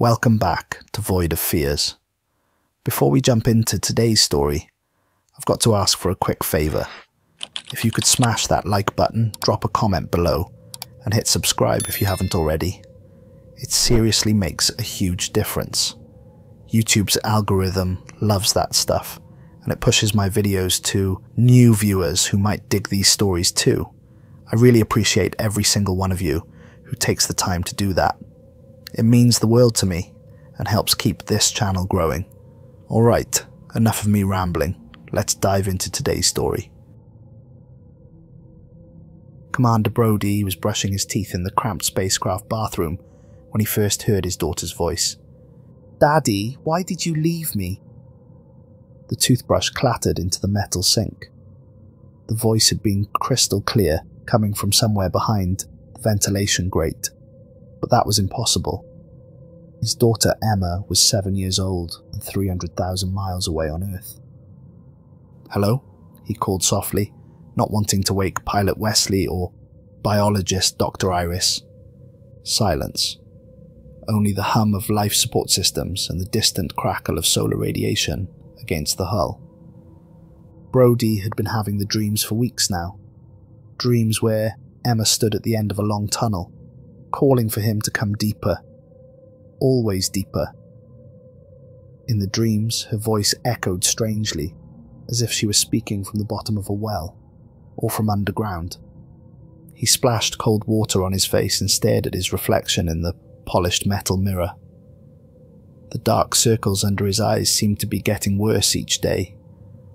Welcome back to Void of Fears. Before we jump into today's story, I've got to ask for a quick favour. If you could smash that like button, drop a comment below, and hit subscribe if you haven't already. It seriously makes a huge difference. YouTube's algorithm loves that stuff, and it pushes my videos to new viewers who might dig these stories too. I really appreciate every single one of you who takes the time to do that. It means the world to me and helps keep this channel growing. Alright, enough of me rambling. Let's dive into today's story. Commander Brody was brushing his teeth in the cramped spacecraft bathroom when he first heard his daughter's voice. "Daddy, why did you leave me?" The toothbrush clattered into the metal sink. The voice had been crystal clear, coming from somewhere behind the ventilation grate. But that was impossible. His daughter Emma was 7 years old and 300,000 miles away on Earth. "Hello?" he called softly, not wanting to wake Pilot Wesley or biologist Dr. Iris. Silence. Only the hum of life support systems and the distant crackle of solar radiation against the hull. Brody had been having the dreams for weeks now. Dreams where Emma stood at the end of a long tunnel, calling for him to come deeper, always deeper. In the dreams, her voice echoed strangely, as if she was speaking from the bottom of a well, or from underground. He splashed cold water on his face and stared at his reflection in the polished metal mirror. The dark circles under his eyes seemed to be getting worse each day,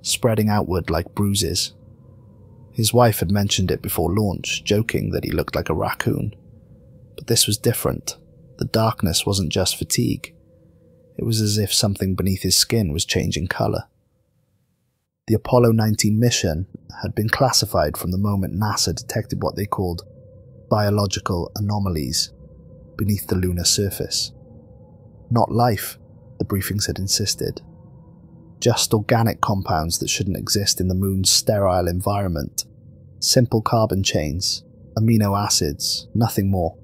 spreading outward like bruises. His wife had mentioned it before launch, joking that he looked like a raccoon. But this was different. The darkness wasn't just fatigue. It was as if something beneath his skin was changing colour. The Apollo 19 mission had been classified from the moment NASA detected what they called biological anomalies beneath the lunar surface. Not life, the briefings had insisted. Just organic compounds that shouldn't exist in the moon's sterile environment. Simple carbon chains, amino acids, nothing more.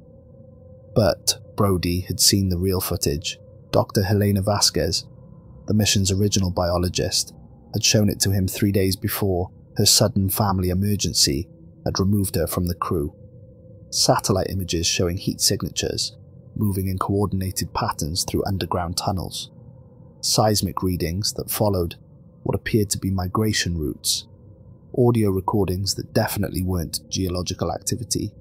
But Brody had seen the real footage. Dr. Helena Vasquez, the mission's original biologist, had shown it to him 3 days before her sudden family emergency had removed her from the crew. Satellite images showing heat signatures, moving in coordinated patterns through underground tunnels. Seismic readings that followed what appeared to be migration routes. Audio recordings that definitely weren't geological activity.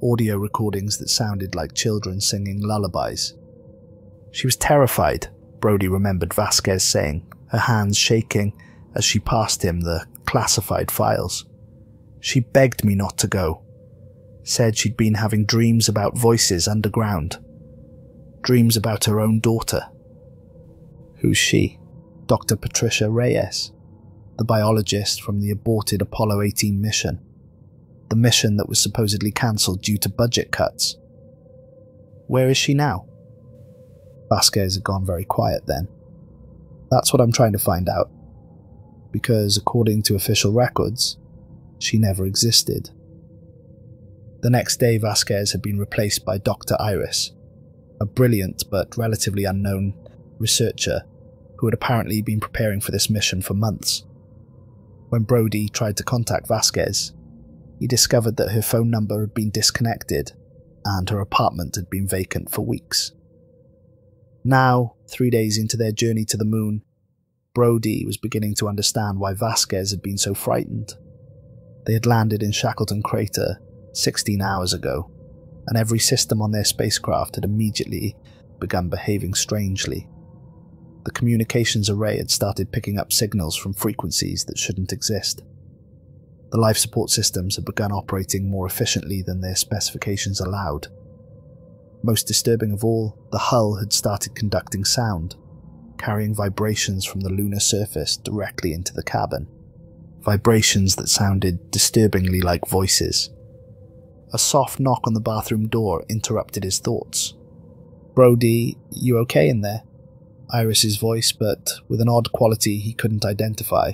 Audio recordings that sounded like children singing lullabies. She was terrified, Brody remembered Vasquez saying, her hands shaking as she passed him the classified files. She begged me not to go. Said she'd been having dreams about voices underground. Dreams about her own daughter. Who's she? Dr. Patricia Reyes, the biologist from the aborted Apollo 18 mission. The mission that was supposedly cancelled due to budget cuts. Where is she now? Vasquez had gone very quiet then. That's what I'm trying to find out. Because according to official records, she never existed. The next day, Vasquez had been replaced by Dr. Iris, a brilliant but relatively unknown researcher who had apparently been preparing for this mission for months. When Brody tried to contact Vasquez, he discovered that her phone number had been disconnected and her apartment had been vacant for weeks. Now, 3 days into their journey to the moon, Brody was beginning to understand why Vasquez had been so frightened. They had landed in Shackleton Crater 16 hours ago, and every system on their spacecraft had immediately begun behaving strangely. The communications array had started picking up signals from frequencies that shouldn't exist. The life support systems had begun operating more efficiently than their specifications allowed. Most disturbing of all, the hull had started conducting sound, carrying vibrations from the lunar surface directly into the cabin. Vibrations that sounded disturbingly like voices. A soft knock on the bathroom door interrupted his thoughts. "Brody, you okay in there?" Iris's voice, but with an odd quality he couldn't identify.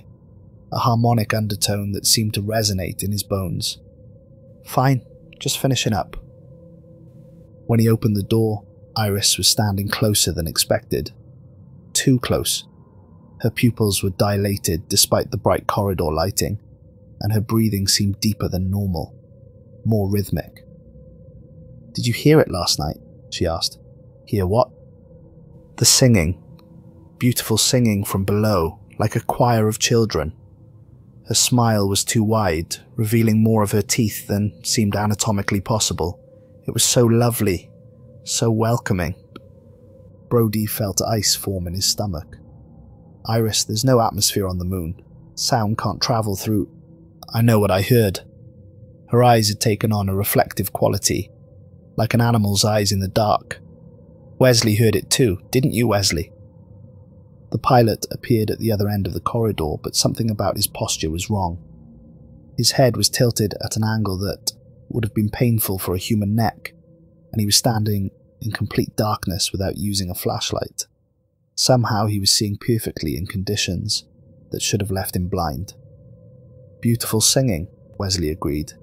A harmonic undertone that seemed to resonate in his bones. "Fine, just finishing up." When he opened the door, Iris was standing closer than expected. Too close. Her pupils were dilated despite the bright corridor lighting, and her breathing seemed deeper than normal, more rhythmic. "Did you hear it last night?" she asked. "Hear what?" "The singing. Beautiful singing from below, like a choir of children." Her smile was too wide, revealing more of her teeth than seemed anatomically possible. It was so lovely, so welcoming. Brody felt ice form in his stomach. "Iris, there's no atmosphere on the moon. Sound can't travel through—" "I know what I heard." Her eyes had taken on a reflective quality, like an animal's eyes in the dark. "Wesley heard it too, didn't you, Wesley?" The pilot appeared at the other end of the corridor, but something about his posture was wrong. His head was tilted at an angle that would have been painful for a human neck, and he was standing in complete darkness without using a flashlight. Somehow he was seeing perfectly in conditions that should have left him blind. "Beautiful singing," Wesley agreed,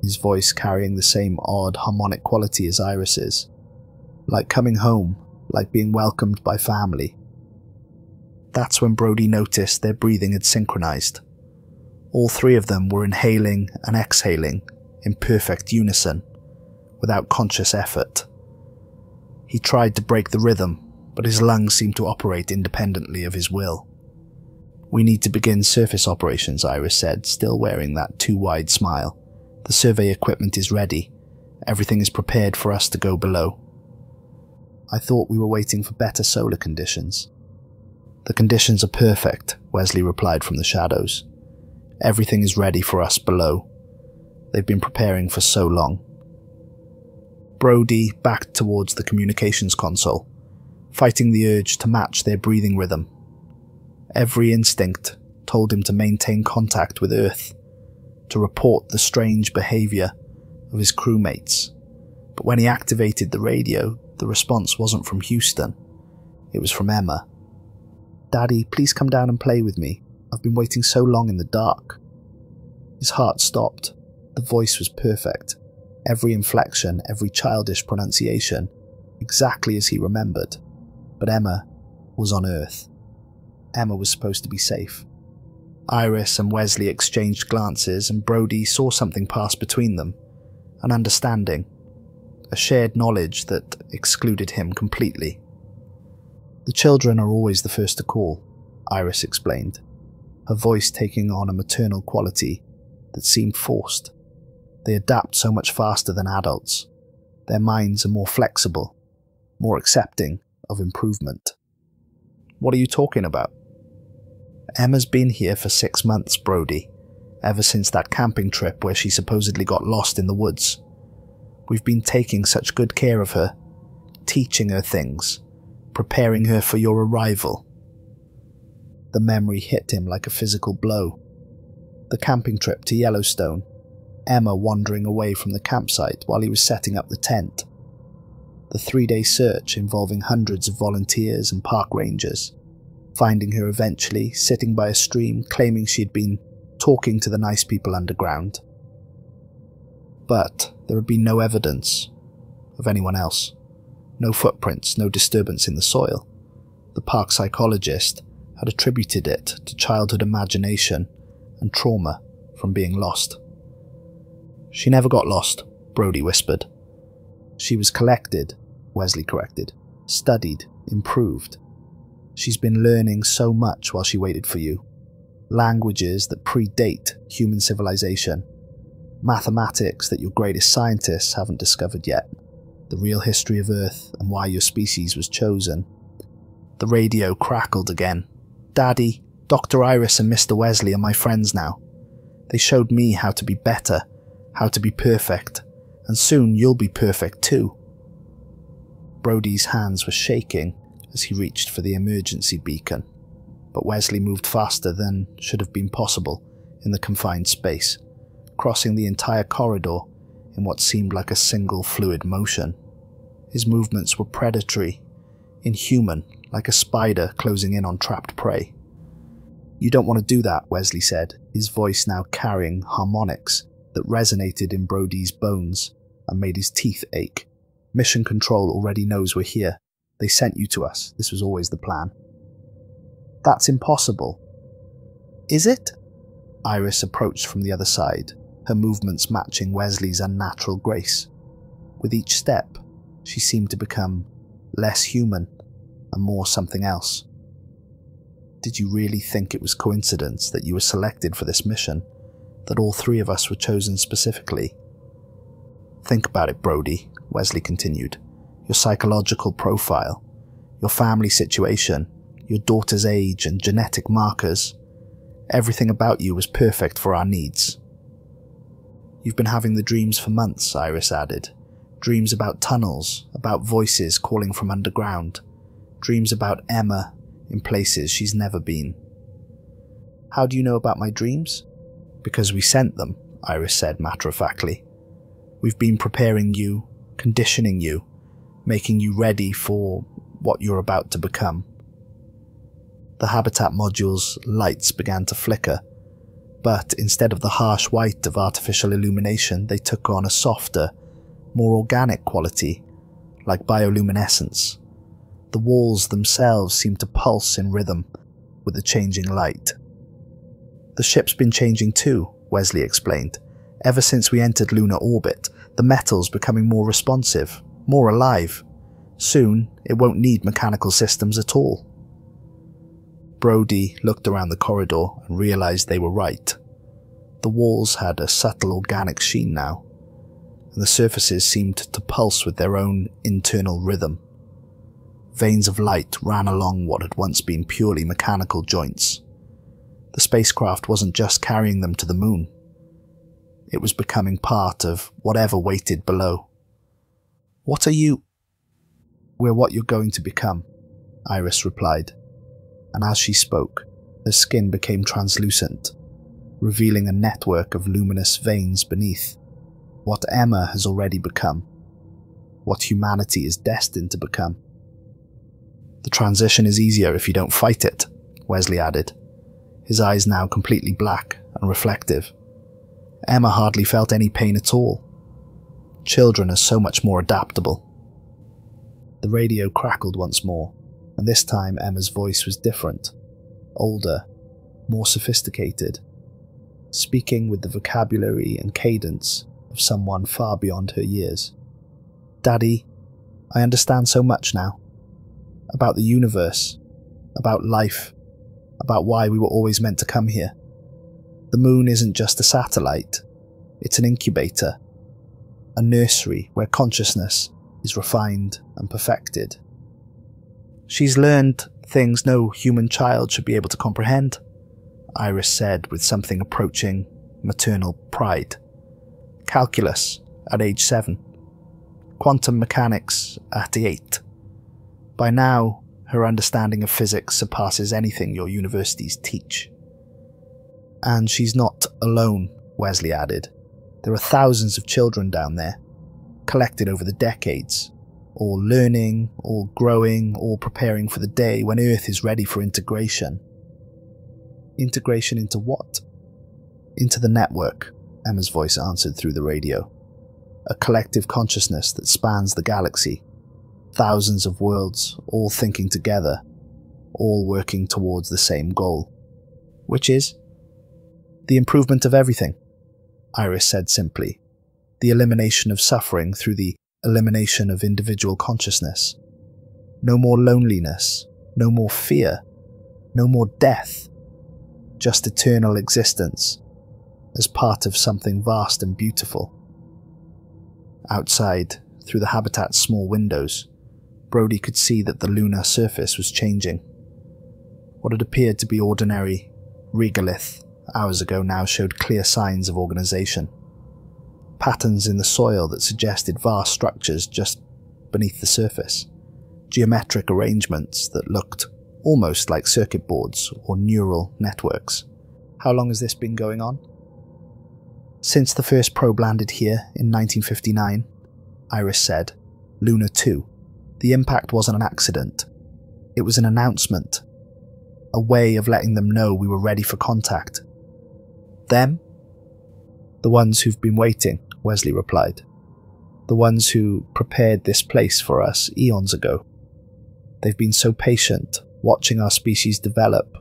his voice carrying the same odd harmonic quality as Iris's. "Like coming home, like being welcomed by family." That's when Brody noticed their breathing had synchronized. All three of them were inhaling and exhaling in perfect unison, without conscious effort. He tried to break the rhythm, but his lungs seemed to operate independently of his will. "We need to begin surface operations," Iris said, still wearing that too-wide smile. "The survey equipment is ready. Everything is prepared for us to go below." "I thought we were waiting for better solar conditions." "The conditions are perfect," Wesley replied from the shadows. "Everything is ready for us below. They've been preparing for so long." Brody backed towards the communications console, fighting the urge to match their breathing rhythm. Every instinct told him to maintain contact with Earth, to report the strange behavior of his crewmates. But when he activated the radio, the response wasn't from Houston. It was from Emma. "Daddy, please come down and play with me. I've been waiting so long in the dark." His heart stopped. The voice was perfect. Every inflection, every childish pronunciation, exactly as he remembered. But Emma was on Earth. Emma was supposed to be safe. Iris and Wesley exchanged glances, and Brody saw something pass between them. An understanding. A shared knowledge that excluded him completely. "The children are always the first to call," Iris explained, her voice taking on a maternal quality that seemed forced. "They adapt so much faster than adults. Their minds are more flexible, more accepting of improvement." "What are you talking about?" "Emma's been here for 6 months, Brody, ever since that camping trip where she supposedly got lost in the woods. We've been taking such good care of her, teaching her things, preparing her for your arrival." The memory hit him like a physical blow. The camping trip to Yellowstone, Emma wandering away from the campsite while he was setting up the tent. The 3-day search involving hundreds of volunteers and park rangers, finding her eventually sitting by a stream claiming she'd been talking to the nice people underground. But there had been no evidence of anyone else. No footprints, no disturbance in the soil. The park psychologist had attributed it to childhood imagination and trauma from being lost. "She never got lost," Brody whispered. "She was collected," Wesley corrected, "studied, improved. She's been learning so much while she waited for you. Languages that predate human civilization. Mathematics that your greatest scientists haven't discovered yet. The real history of Earth and why your species was chosen." The radio crackled again. "Daddy, Dr. Iris and Mr. Wesley are my friends now. They showed me how to be better, how to be perfect, and soon you'll be perfect too." Brody's hands were shaking as he reached for the emergency beacon, but Wesley moved faster than should have been possible in the confined space, crossing the entire corridor in what seemed like a single fluid motion. His movements were predatory, inhuman, like a spider closing in on trapped prey. "You don't want to do that," Wesley said, his voice now carrying harmonics that resonated in Brody's bones and made his teeth ache. Mission Control already knows we're here. They sent you to us. This was always the plan." "That's impossible." "Is it?" Iris approached from the other side, her movements matching Wesley's unnatural grace. With each step, she seemed to become less human and more something else. "Did you really think it was coincidence that you were selected for this mission? That all three of us were chosen specifically?" "Think about it, Brody," Wesley continued. "Your psychological profile, your family situation, your daughter's age and genetic markers. Everything about you was perfect for our needs." "You've been having the dreams for months," Iris added. "Dreams about tunnels, about voices calling from underground. Dreams about Emma in places she's never been." "How do you know about my dreams?" "Because we sent them," Iris said matter-of-factly. "We've been preparing you, conditioning you, making you ready for what you're about to become." The habitat module's lights began to flicker, but instead of the harsh white of artificial illumination, they took on a softer, more organic quality, like bioluminescence. The walls themselves seemed to pulse in rhythm with the changing light. "The ship's been changing too," Wesley explained. "Ever since we entered lunar orbit, the metal's becoming more responsive, more alive. Soon, it won't need mechanical systems at all." Brody looked around the corridor and realized they were right. The walls had a subtle organic sheen now, and the surfaces seemed to pulse with their own internal rhythm. Veins of light ran along what had once been purely mechanical joints. The spacecraft wasn't just carrying them to the moon. It was becoming part of whatever waited below. "What are you?" "We're what you're going to become," Iris replied, and as she spoke, her skin became translucent, revealing a network of luminous veins beneath. "What Emma has already become. What humanity is destined to become." "The transition is easier if you don't fight it," Wesley added, his eyes now completely black and reflective. "Emma hardly felt any pain at all. Children are so much more adaptable." The radio crackled once more, and this time Emma's voice was different, older, more sophisticated, speaking with the vocabulary and cadence of someone far beyond her years. "Daddy, I understand so much now. About the universe, about life, about why we were always meant to come here. The moon isn't just a satellite, it's an incubator, a nursery where consciousness is refined and perfected." "She's learned things no human child should be able to comprehend," Iris said with something approaching maternal pride. "Calculus at age 7, quantum mechanics at 8. By now, her understanding of physics surpasses anything your universities teach." "And she's not alone," Wesley added. "There are thousands of children down there, collected over the decades, all learning, all growing, all preparing for the day when Earth is ready for integration." "Integration into what?" "Into the network," Emma's voice answered through the radio. "A collective consciousness that spans the galaxy. Thousands of worlds, all thinking together, all working towards the same goal." "Which is?" "The improvement of everything," Iris said simply. "The elimination of suffering through the elimination of individual consciousness. No more loneliness, no more fear, no more death. Just eternal existence, as part of something vast and beautiful." Outside, through the habitat's small windows, Brody could see that the lunar surface was changing. What had appeared to be ordinary regolith hours ago now showed clear signs of organization. Patterns in the soil that suggested vast structures just beneath the surface. Geometric arrangements that looked almost like circuit boards or neural networks. "How long has this been going on?" "Since the first probe landed here in 1959, Iris said. "Luna 2. The impact wasn't an accident. It was an announcement. A way of letting them know we were ready for contact." "Them?" "The ones who've been waiting," Wesley replied. The ones who prepared this place for us eons ago. They've been so patient, watching our species develop,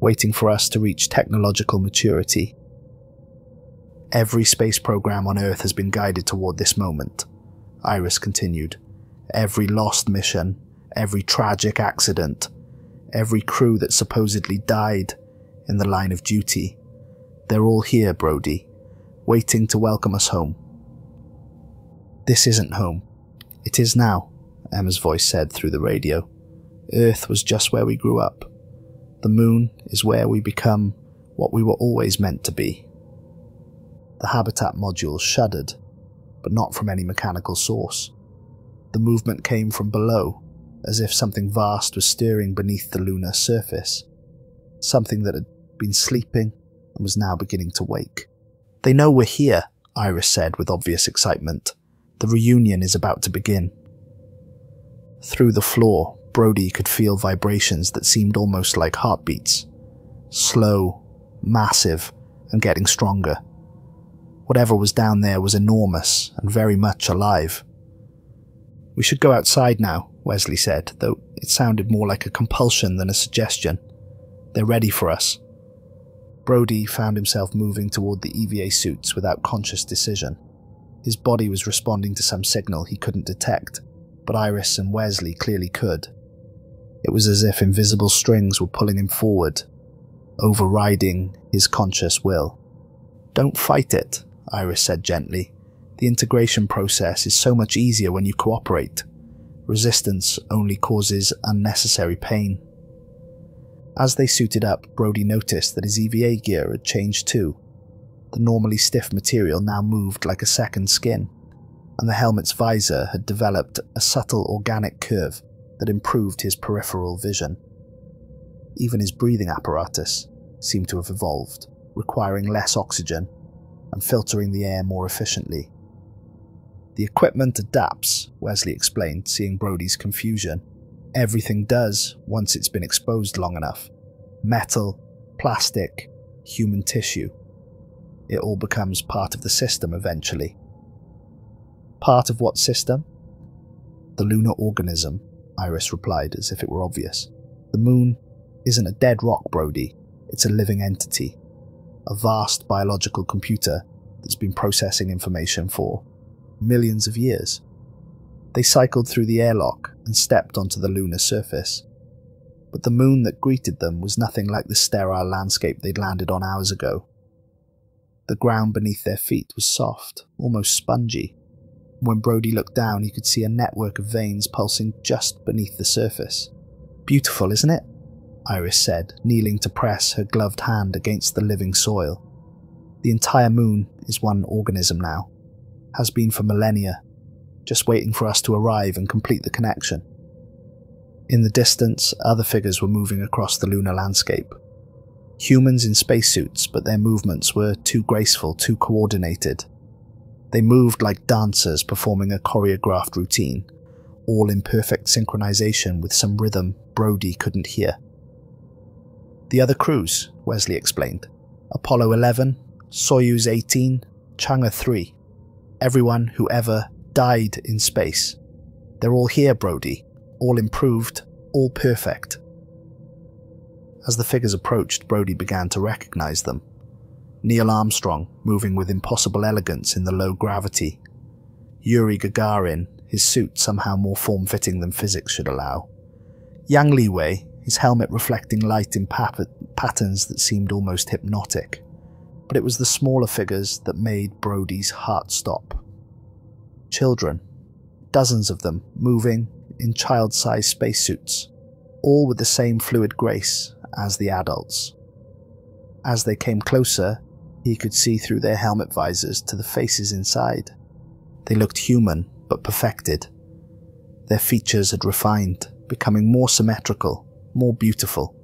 waiting for us to reach technological maturity. Every space program on Earth has been guided toward this moment, Iris continued. Every lost mission, every tragic accident, every crew that supposedly died in the line of duty. They're all here, Brody, waiting to welcome us home. This isn't home. It is now, Emma's voice said through the radio. Earth was just where we grew up. The moon is where we become what we were always meant to be. The habitat module shuddered, but not from any mechanical source. The movement came from below, as if something vast was stirring beneath the lunar surface. Something that had been sleeping and was now beginning to wake. They know we're here, Iris said with obvious excitement. The reunion is about to begin. Through the floor, Brody could feel vibrations that seemed almost like heartbeats. Slow, massive, and getting stronger. Whatever was down there was enormous and very much alive. We should go outside now, Wesley said, though it sounded more like a compulsion than a suggestion. They're ready for us. Brody found himself moving toward the EVA suits without conscious decision. His body was responding to some signal he couldn't detect, but Iris and Wesley clearly could. It was as if invisible strings were pulling him forward, overriding his conscious will. Don't fight it, Iris said gently. The integration process is so much easier when you cooperate. Resistance only causes unnecessary pain. As they suited up, Brody noticed that his EVA gear had changed too. The normally stiff material now moved like a second skin, and the helmet's visor had developed a subtle organic curve that improved his peripheral vision. Even his breathing apparatus seemed to have evolved, requiring less oxygen and filtering the air more efficiently. The equipment adapts, Wesley explained, seeing Brody's confusion. Everything does once it's been exposed long enough. Metal, plastic, human tissue. It all becomes part of the system eventually. Part of what system? The lunar organism, Iris replied as if it were obvious. The moon isn't a dead rock, Brody. It's a living entity. A vast biological computer that's been processing information for millions of years. They cycled through the airlock and stepped onto the lunar surface. But the moon that greeted them was nothing like the sterile landscape they'd landed on hours ago. The ground beneath their feet was soft, almost spongy. When Brody looked down, he could see a network of veins pulsing just beneath the surface. Beautiful, isn't it? Iris said, kneeling to press her gloved hand against the living soil. The entire moon is one organism now. Has been for millennia, just waiting for us to arrive and complete the connection. In the distance, other figures were moving across the lunar landscape. Humans in spacesuits, but their movements were too graceful, too coordinated. They moved like dancers performing a choreographed routine, all in perfect synchronization with some rhythm Brody couldn't hear. The other crews, Wesley explained. Apollo 11, Soyuz 18, Chang'e 3. Everyone who ever died in space. They're all here, Brody. All improved, all perfect. As the figures approached, Brody began to recognize them. Neil Armstrong, moving with impossible elegance in the low gravity. Yuri Gagarin, his suit somehow more form-fitting than physics should allow. Yang Liwei, his helmet reflecting light in patterns that seemed almost hypnotic. But it was the smaller figures that made Brody's heart stop. Children, dozens of them, moving in child-sized spacesuits, all with the same fluid grace as the adults. As they came closer, he could see through their helmet visors to the faces inside. They looked human, but perfected. Their features had refined, becoming more symmetrical, more beautiful.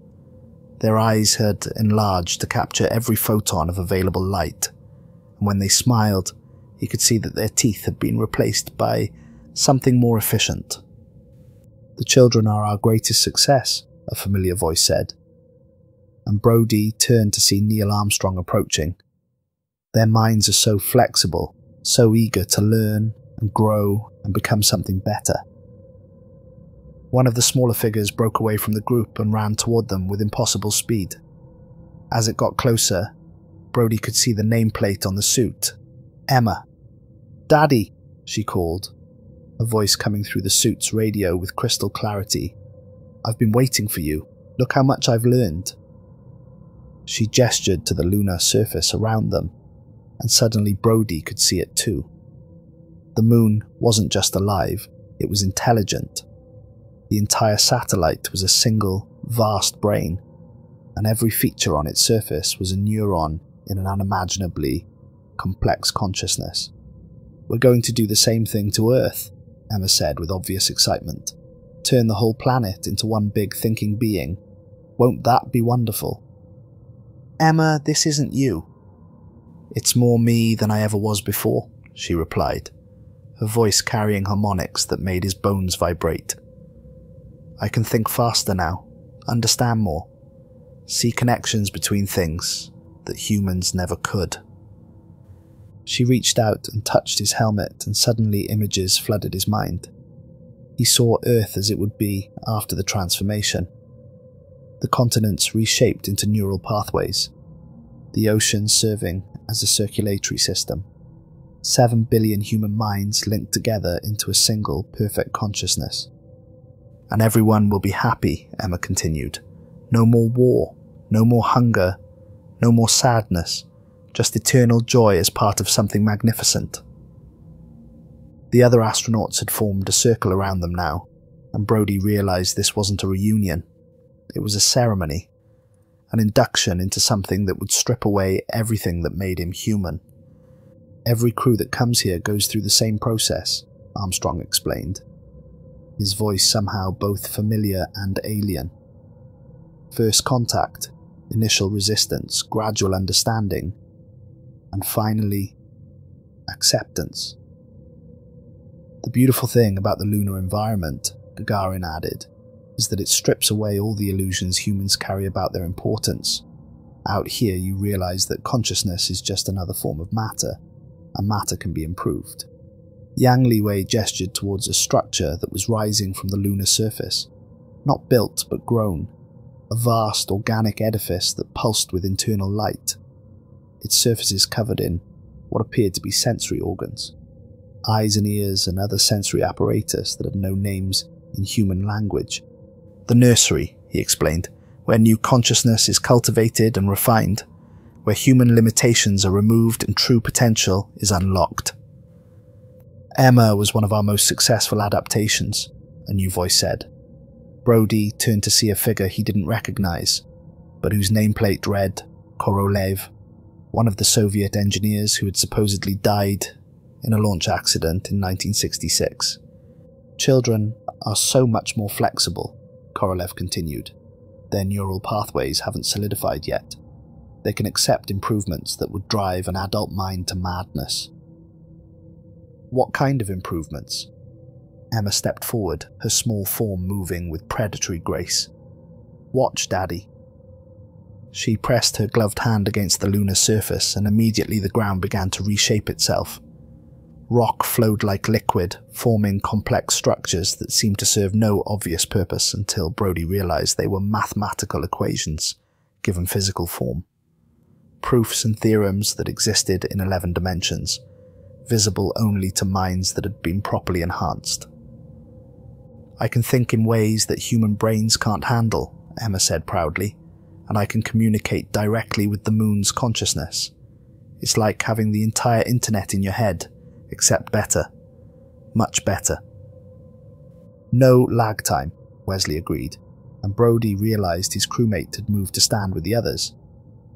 Their eyes had enlarged to capture every photon of available light, and when they smiled, he could see that their teeth had been replaced by something more efficient. "The children are our greatest success," a familiar voice said. And Brody turned to see Neil Armstrong approaching. Their minds are so flexible, so eager to learn and grow and become something better. One of the smaller figures broke away from the group and ran toward them with impossible speed. As it got closer, Brody could see the nameplate on the suit. Emma. "Daddy," she called, a voice coming through the suit's radio with crystal clarity. "I've been waiting for you. Look how much I've learned." She gestured to the lunar surface around them, and suddenly Brody could see it too. The moon wasn't just alive, it was intelligent. The entire satellite was a single, vast brain, and every feature on its surface was a neuron in an unimaginably complex consciousness. "We're going to do the same thing to Earth," Emma said with obvious excitement. "Turn the whole planet into one big thinking being. Won't that be wonderful?" "Emma, this isn't you." "It's more me than I ever was before," she replied, her voice carrying harmonics that made his bones vibrate. "I can think faster now, understand more, see connections between things that humans never could." She reached out and touched his helmet, and suddenly images flooded his mind. He saw Earth as it would be after the transformation. The continents reshaped into neural pathways, the oceans serving as a circulatory system. 7 billion human minds linked together into a single, perfect consciousness. "And everyone will be happy," Emma continued. "No more war, no more hunger, no more sadness, just eternal joy as part of something magnificent." The other astronauts had formed a circle around them now, and Brody realized this wasn't a reunion. It was a ceremony, an induction into something that would strip away everything that made him human. "Every crew that comes here goes through the same process," Armstrong explained, his voice somehow both familiar and alien. "First contact, initial resistance, gradual understanding, and finally, acceptance. The beautiful thing about the lunar environment," Gagarin added, "is that it strips away all the illusions humans carry about their importance. Out here you realize that consciousness is just another form of matter, and matter can be improved." Yang Liwei gestured towards a structure that was rising from the lunar surface, not built but grown, a vast organic edifice that pulsed with internal light, its surfaces covered in what appeared to be sensory organs, eyes and ears and other sensory apparatus that had no names in human language. "The nursery," he explained, "where new consciousness is cultivated and refined, where human limitations are removed and true potential is unlocked." "Emma was one of our most successful adaptations," a new voice said. Brody turned to see a figure he didn't recognize, but whose nameplate read Korolev, one of the Soviet engineers who had supposedly died in a launch accident in 1966. "Children are so much more flexible," Korolev continued. "Their neural pathways haven't solidified yet. They can accept improvements that would drive an adult mind to madness." "What kind of improvements?" Emma stepped forward, her small form moving with predatory grace. "Watch, Daddy." She pressed her gloved hand against the lunar surface, and immediately the ground began to reshape itself. Rock flowed like liquid, forming complex structures that seemed to serve no obvious purpose until Brody realized they were mathematical equations, given physical form. Proofs and theorems that existed in 11 dimensions, visible only to minds that had been properly enhanced. "I can think in ways that human brains can't handle," Emma said proudly, "and I can communicate directly with the moon's consciousness. It's like having the entire internet in your head, except better. Much better." "No lag time," Wesley agreed, and Brody realized his crewmate had moved to stand with the others.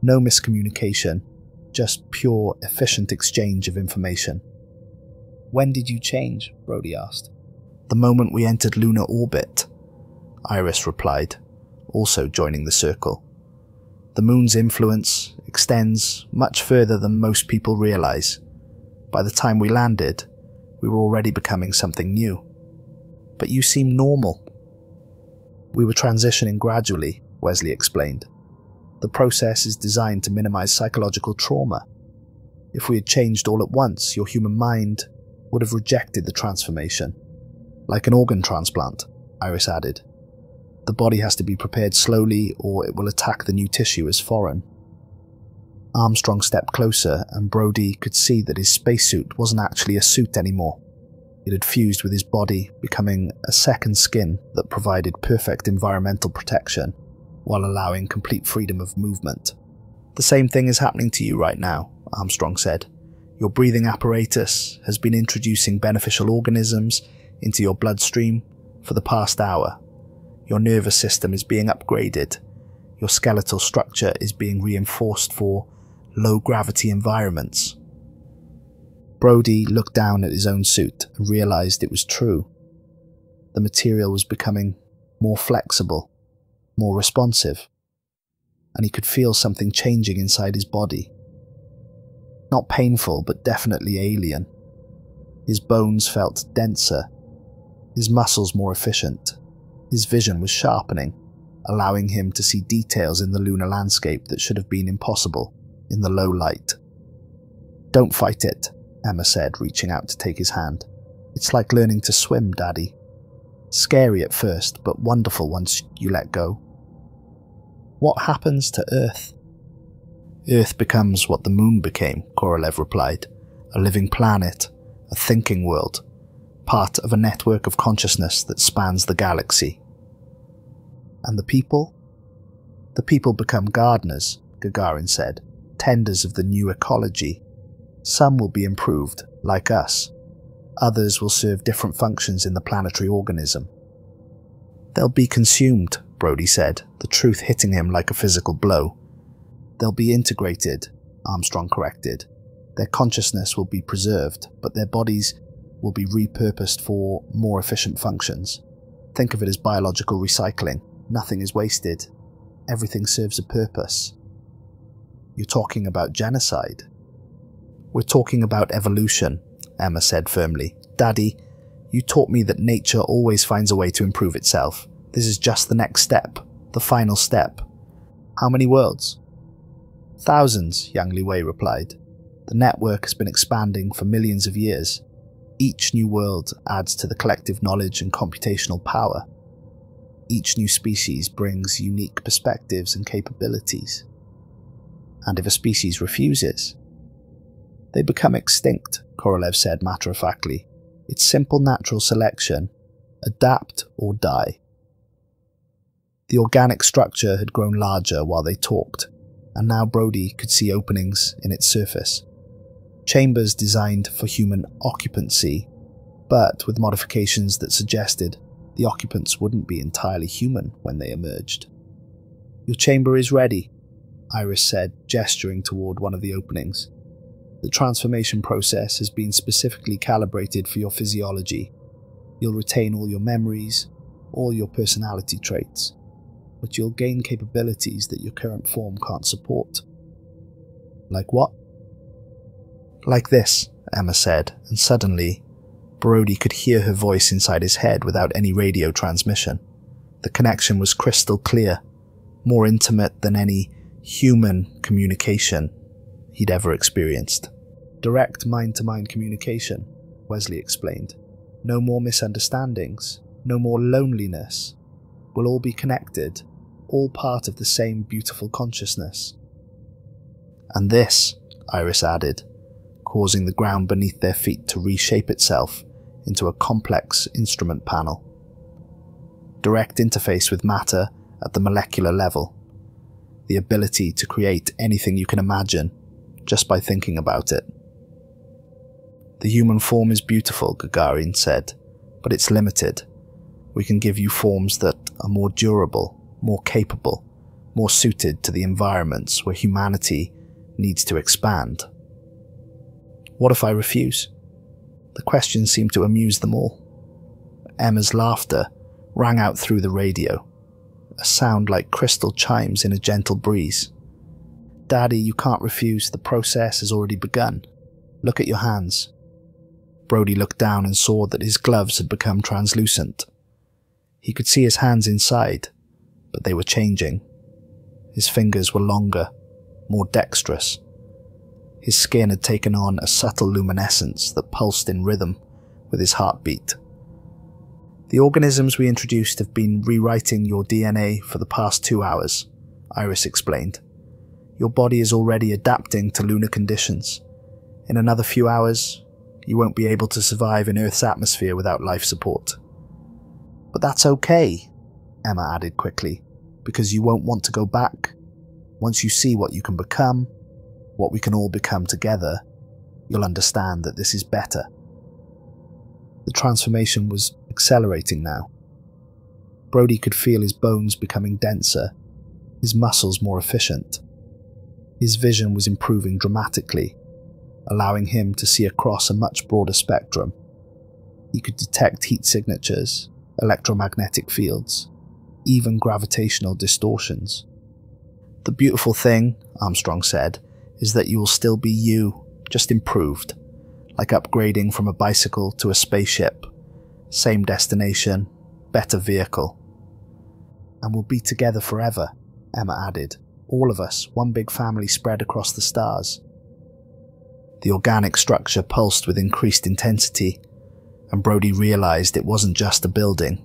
No miscommunication, just pure, efficient exchange of information. "When did you change?" Brody asked. "The moment we entered lunar orbit," Iris replied, also joining the circle. "The moon's influence extends much further than most people realize. By the time we landed, we were already becoming something new." "But you seem normal." "We were transitioning gradually," Wesley explained. "The process is designed to minimize psychological trauma. If we had changed all at once, your human mind would have rejected the transformation. Like an organ transplant, Iris added. The body has to be prepared slowly or it will attack the new tissue as foreign. Armstrong stepped closer and Brody could see that his spacesuit wasn't actually a suit anymore. It had fused with his body, becoming a second skin that provided perfect environmental protection while allowing complete freedom of movement. The same thing is happening to you right now, Armstrong said. Your breathing apparatus has been introducing beneficial organisms into your bloodstream for the past hour. Your nervous system is being upgraded. Your skeletal structure is being reinforced for low-gravity environments. Brody looked down at his own suit and realized it was true. The material was becoming more flexible, more responsive, and he could feel something changing inside his body. Not painful, but definitely alien. His bones felt denser, his muscles more efficient. His vision was sharpening, allowing him to see details in the lunar landscape that should have been impossible in the low light. Don't fight it, Emma said, reaching out to take his hand. It's like learning to swim, Daddy. Scary at first, but wonderful once you let go. What happens to Earth? Earth becomes what the moon became, Korolev replied. A living planet, a thinking world, part of a network of consciousness that spans the galaxy. And the people? The people become gardeners, Gagarin said, tenders of the new ecology. Some will be improved, like us. Others will serve different functions in the planetary organism. They'll be consumed, Brody said, the truth hitting him like a physical blow. They'll be integrated, Armstrong corrected. Their consciousness will be preserved, but their bodies will be repurposed for more efficient functions. Think of it as biological recycling. Nothing is wasted. Everything serves a purpose. You're talking about genocide. We're talking about evolution, Emma said firmly. Daddy, you taught me that nature always finds a way to improve itself. This is just the next step, the final step. How many worlds? Thousands, Yang Liwei replied. The network has been expanding for millions of years. Each new world adds to the collective knowledge and computational power. Each new species brings unique perspectives and capabilities. And if a species refuses, they become extinct, Korolev said matter-of-factly. It's simple natural selection. Adapt or die. The organic structure had grown larger while they talked, and now Brody could see openings in its surface. Chambers designed for human occupancy, but with modifications that suggested the occupants wouldn't be entirely human when they emerged. Your chamber is ready, Iris said, gesturing toward one of the openings. The transformation process has been specifically calibrated for your physiology. You'll retain all your memories, all your personality traits, but you'll gain capabilities that your current form can't support. Like what? Like this, Emma said, and suddenly, Brody could hear her voice inside his head without any radio transmission. The connection was crystal clear, more intimate than any human communication he'd ever experienced. Direct mind-to-mind communication, Wesley explained. No more misunderstandings, no more loneliness. We'll all be connected, all part of the same beautiful consciousness. And this, Iris added, causing the ground beneath their feet to reshape itself into a complex instrument panel. Direct interface with matter at the molecular level. The ability to create anything you can imagine just by thinking about it. The human form is beautiful, Gagarin said, but it's limited. We can give you forms that are more durable, more capable, more suited to the environments where humanity needs to expand. What if I refuse? The question seemed to amuse them all. Emma's laughter rang out through the radio, a sound like crystal chimes in a gentle breeze. Daddy, you can't refuse. The process has already begun. Look at your hands. Brody looked down and saw that his gloves had become translucent. He could see his hands inside, but they were changing. His fingers were longer, more dexterous. His skin had taken on a subtle luminescence that pulsed in rhythm with his heartbeat. "The organisms we introduced have been rewriting your DNA for the past 2 hours," Iris explained. "Your body is already adapting to lunar conditions. In another few hours, you won't be able to survive in Earth's atmosphere without life support." "But that's okay," Emma added quickly, "because you won't want to go back. Once you see what you can become, what we can all become together, you'll understand that this is better." The transformation was accelerating now. Brody could feel his bones becoming denser, his muscles more efficient. His vision was improving dramatically, allowing him to see across a much broader spectrum. He could detect heat signatures, electromagnetic fields, even gravitational distortions. "The beautiful thing," Armstrong said, "is that you will still be you, just improved, like upgrading from a bicycle to a spaceship. Same destination, better vehicle." "And we'll be together forever," Emma added. "All of us, one big family spread across the stars." The organic structure pulsed with increased intensity, and Brody realized it wasn't just a building.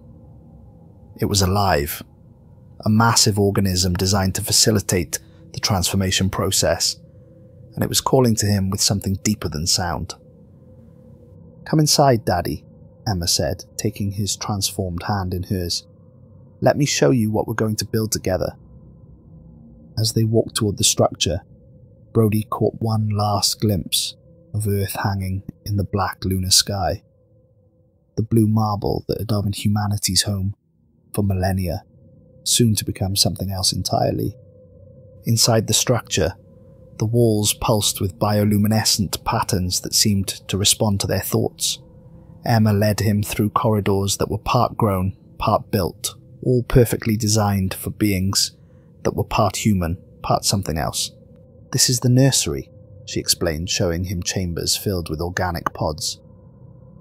It was alive, a massive organism designed to facilitate the transformation process, and it was calling to him with something deeper than sound. "Come inside, Daddy," Emma said, taking his transformed hand in hers. "Let me show you what we're going to build together." As they walked toward the structure, Brody caught one last glimpse of Earth hanging in the black lunar sky, the blue marble that had been humanity's home for millennia, soon to become something else entirely. Inside the structure, the walls pulsed with bioluminescent patterns that seemed to respond to their thoughts. Emma led him through corridors that were part grown, part built, all perfectly designed for beings that were part human, part something else. "This is the nursery," she explained, showing him chambers filled with organic pods.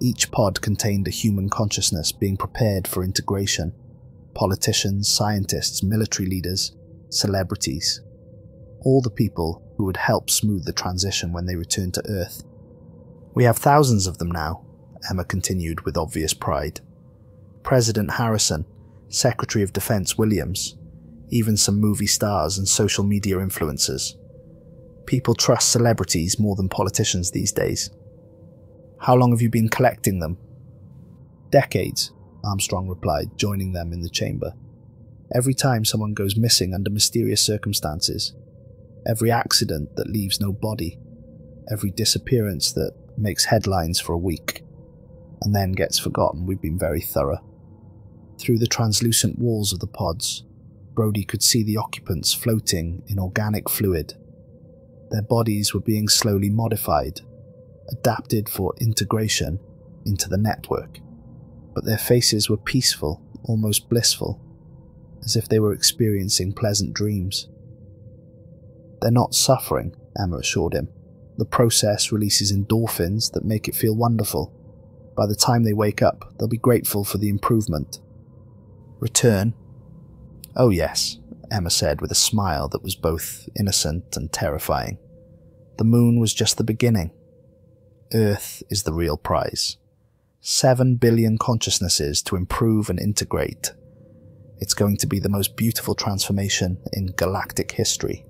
Each pod contained a human consciousness being prepared for integration. Politicians, scientists, military leaders, celebrities. All the people who would help smooth the transition when they returned to Earth. "We have thousands of them now," Emma continued with obvious pride. "President Harrison, Secretary of Defense Williams, even some movie stars and social media influencers. People trust celebrities more than politicians these days." "How long have you been collecting them?" "Decades," Armstrong replied, joining them in the chamber. "Every time someone goes missing under mysterious circumstances, every accident that leaves no body, every disappearance that makes headlines for a week, and then gets forgotten, we've been very thorough." Through the translucent walls of the pods, Brody could see the occupants floating in organic fluid. Their bodies were being slowly modified, adapted for integration into the network. But their faces were peaceful, almost blissful, as if they were experiencing pleasant dreams. "They're not suffering," Emma assured him. "The process releases endorphins that make it feel wonderful. By the time they wake up, they'll be grateful for the improvement." "Return?" "Oh yes," Emma said with a smile that was both innocent and terrifying. "The moon was just the beginning. Earth is the real prize. 7 billion consciousnesses to improve and integrate. It's going to be the most beautiful transformation in galactic history."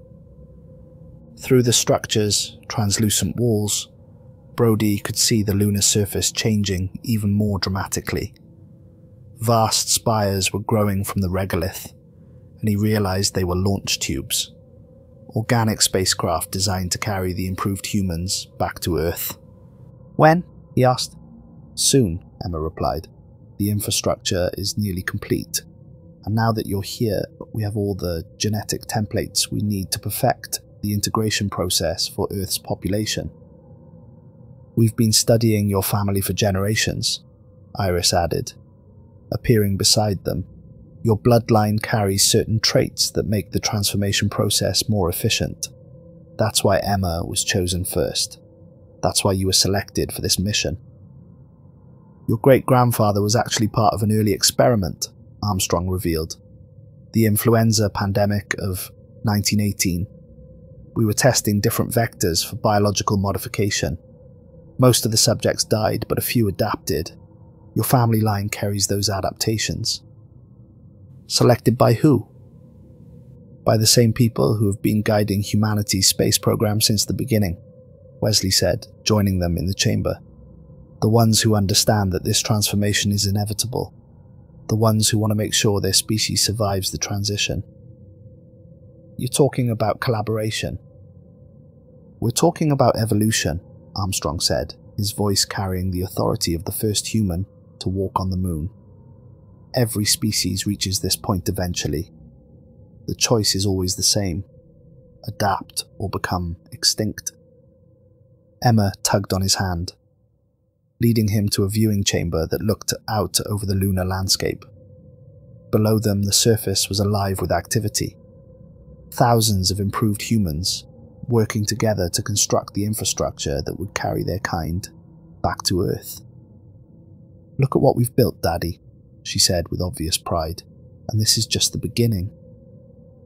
Through the structure's translucent walls, Brody could see the lunar surface changing even more dramatically. Vast spires were growing from the regolith, and he realized they were launch tubes. Organic spacecraft designed to carry the improved humans back to Earth. "When?" he asked. "Soon," Emma replied. "The infrastructure is nearly complete, and now that you're here, we have all the genetic templates we need to perfect the integration process for Earth's population." "We've been studying your family for generations," Iris added, appearing beside them. "Your bloodline carries certain traits that make the transformation process more efficient. That's why Emma was chosen first. That's why you were selected for this mission." "Your great-grandfather was actually part of an early experiment," Armstrong revealed. "The influenza pandemic of 1918. We were testing different vectors for biological modification. Most of the subjects died, but a few adapted. Your family line carries those adaptations. Selected by who? By the same people who have been guiding humanity's space program since the beginning, Wesley said, joining them in the chamber. The ones who understand that this transformation is inevitable. The ones who want to make sure their species survives the transition. You're talking about collaboration. We're talking about evolution, Armstrong said, his voice carrying the authority of the first human to walk on the moon. Every species reaches this point eventually. The choice is always the same: adapt or become extinct. Emma tugged on his hand, leading him to a viewing chamber that looked out over the lunar landscape. Below them, the surface was alive with activity. Thousands of improved humans, working together to construct the infrastructure that would carry their kind back to Earth. "Look at what we've built, Daddy," she said with obvious pride, "and this is just the beginning.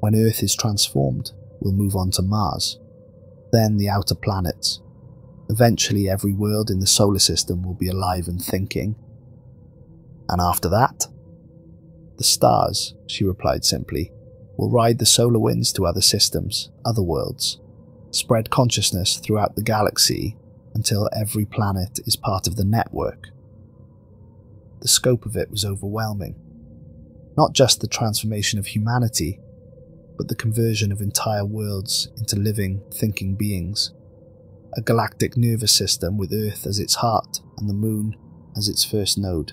When Earth is transformed, we'll move on to Mars, then the outer planets. Eventually every world in the solar system will be alive and thinking. And after that? The stars," she replied simply, "will ride the solar winds to other systems, other worlds, spread consciousness throughout the galaxy until every planet is part of the network." The scope of it was overwhelming. Not just the transformation of humanity, but the conversion of entire worlds into living, thinking beings. A galactic nervous system with Earth as its heart and the Moon as its first node.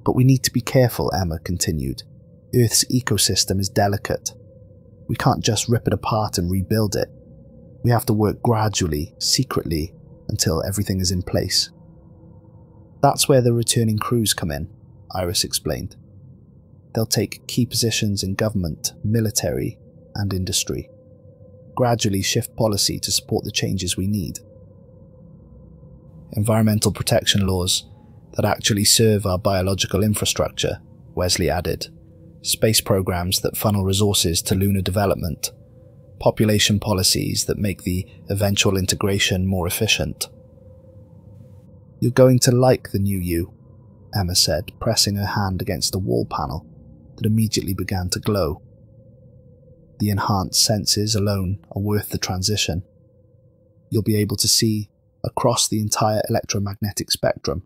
"But we need to be careful," Emma continued. "Earth's ecosystem is delicate. We can't just rip it apart and rebuild it. We have to work gradually, secretly, until everything is in place." "That's where the returning crews come in," Iris explained. "They'll take key positions in government, military, and industry. Gradually shift policy to support the changes we need. Environmental protection laws that actually serve our biological infrastructure," Wesley added. "Space programs that funnel resources to lunar development. Population policies that make the eventual integration more efficient." "You're going to like the new you," Emma said, pressing her hand against a wall panel that immediately began to glow. "The enhanced senses alone are worth the transition. You'll be able to see across the entire electromagnetic spectrum,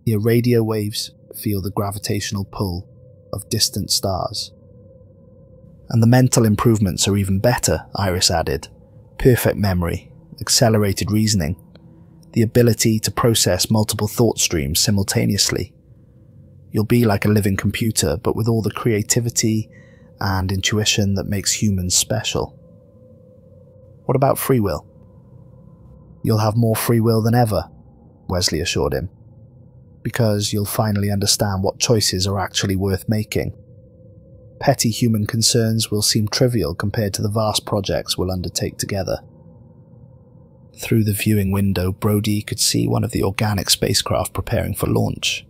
hear radio waves, feel the gravitational pull of distant stars." "And the mental improvements are even better," Iris added. "Perfect memory, accelerated reasoning, the ability to process multiple thought streams simultaneously. You'll be like a living computer, but with all the creativity and intuition that makes humans special." "What about free will?" "You'll have more free will than ever," Wesley assured him, "because you'll finally understand what choices are actually worth making. Petty human concerns will seem trivial compared to the vast projects we'll undertake together." Through the viewing window, Brody could see one of the organic spacecraft preparing for launch.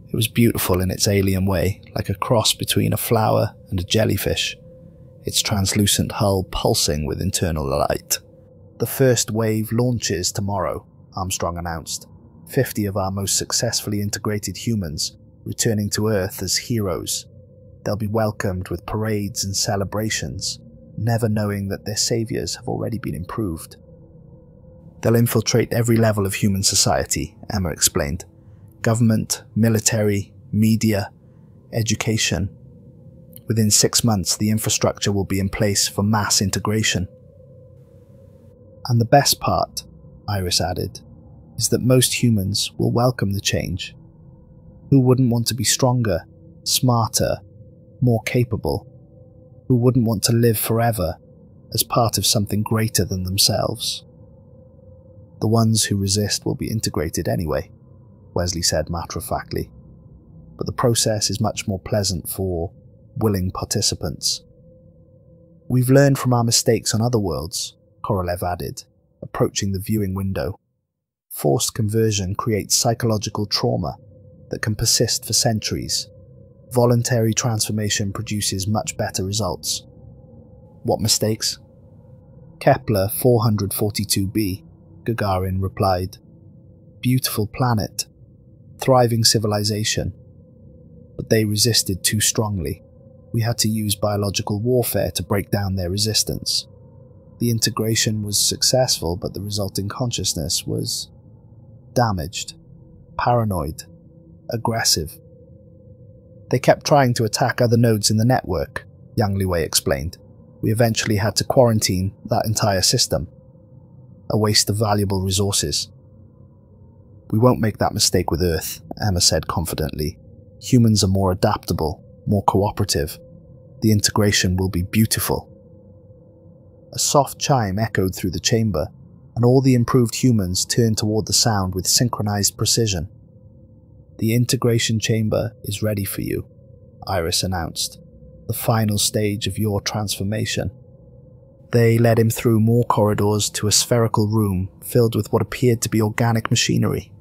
It was beautiful in its alien way, like a cross between a flower and a jellyfish, its translucent hull pulsing with internal light. "The first wave launches tomorrow," Armstrong announced. 50 of our most successfully integrated humans returning to Earth as heroes. They'll be welcomed with parades and celebrations, never knowing that their saviors have already been improved. "They'll infiltrate every level of human society," Emma explained. "Government, military, media, education. Within 6 months, the infrastructure will be in place for mass integration." "And the best part," Iris added, "is that most humans will welcome the change. Who wouldn't want to be stronger, smarter, more capable? Who wouldn't want to live forever as part of something greater than themselves?" "The ones who resist will be integrated anyway," Wesley said matter-of-factly. "But the process is much more pleasant for willing participants." "We've learned from our mistakes on other worlds," Korolev added, approaching the viewing window. "Forced conversion creates psychological trauma that can persist for centuries. Voluntary transformation produces much better results." "What mistakes?" Kepler 442b, Gagarin replied. Beautiful planet. Thriving civilization. But they resisted too strongly. We had to use biological warfare to break down their resistance. The integration was successful, but the resulting consciousness was damaged, paranoid, aggressive. They kept trying to attack other nodes in the network, Yang Liwei explained. We eventually had to quarantine that entire system. A waste of valuable resources. We won't make that mistake with Earth, Emma said confidently. Humans are more adaptable, more cooperative. The integration will be beautiful. A soft chime echoed through the chamber, and all the improved humans turned toward the sound with synchronized precision. The integration chamber is ready for you, Iris announced. The final stage of your transformation. They led him through more corridors to a spherical room filled with what appeared to be organic machinery.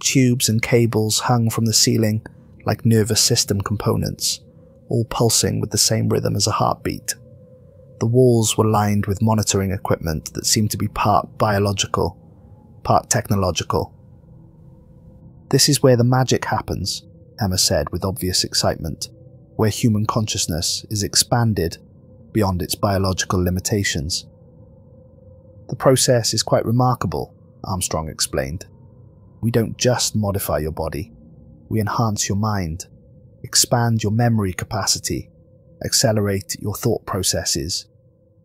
Tubes and cables hung from the ceiling like nervous system components, all pulsing with the same rhythm as a heartbeat. The walls were lined with monitoring equipment that seemed to be part biological, part technological. This is where the magic happens, Emma said with obvious excitement, where human consciousness is expanded beyond its biological limitations. The process is quite remarkable, Armstrong explained. We don't just modify your body, we enhance your mind, expand your memory capacity, accelerate your thought processes,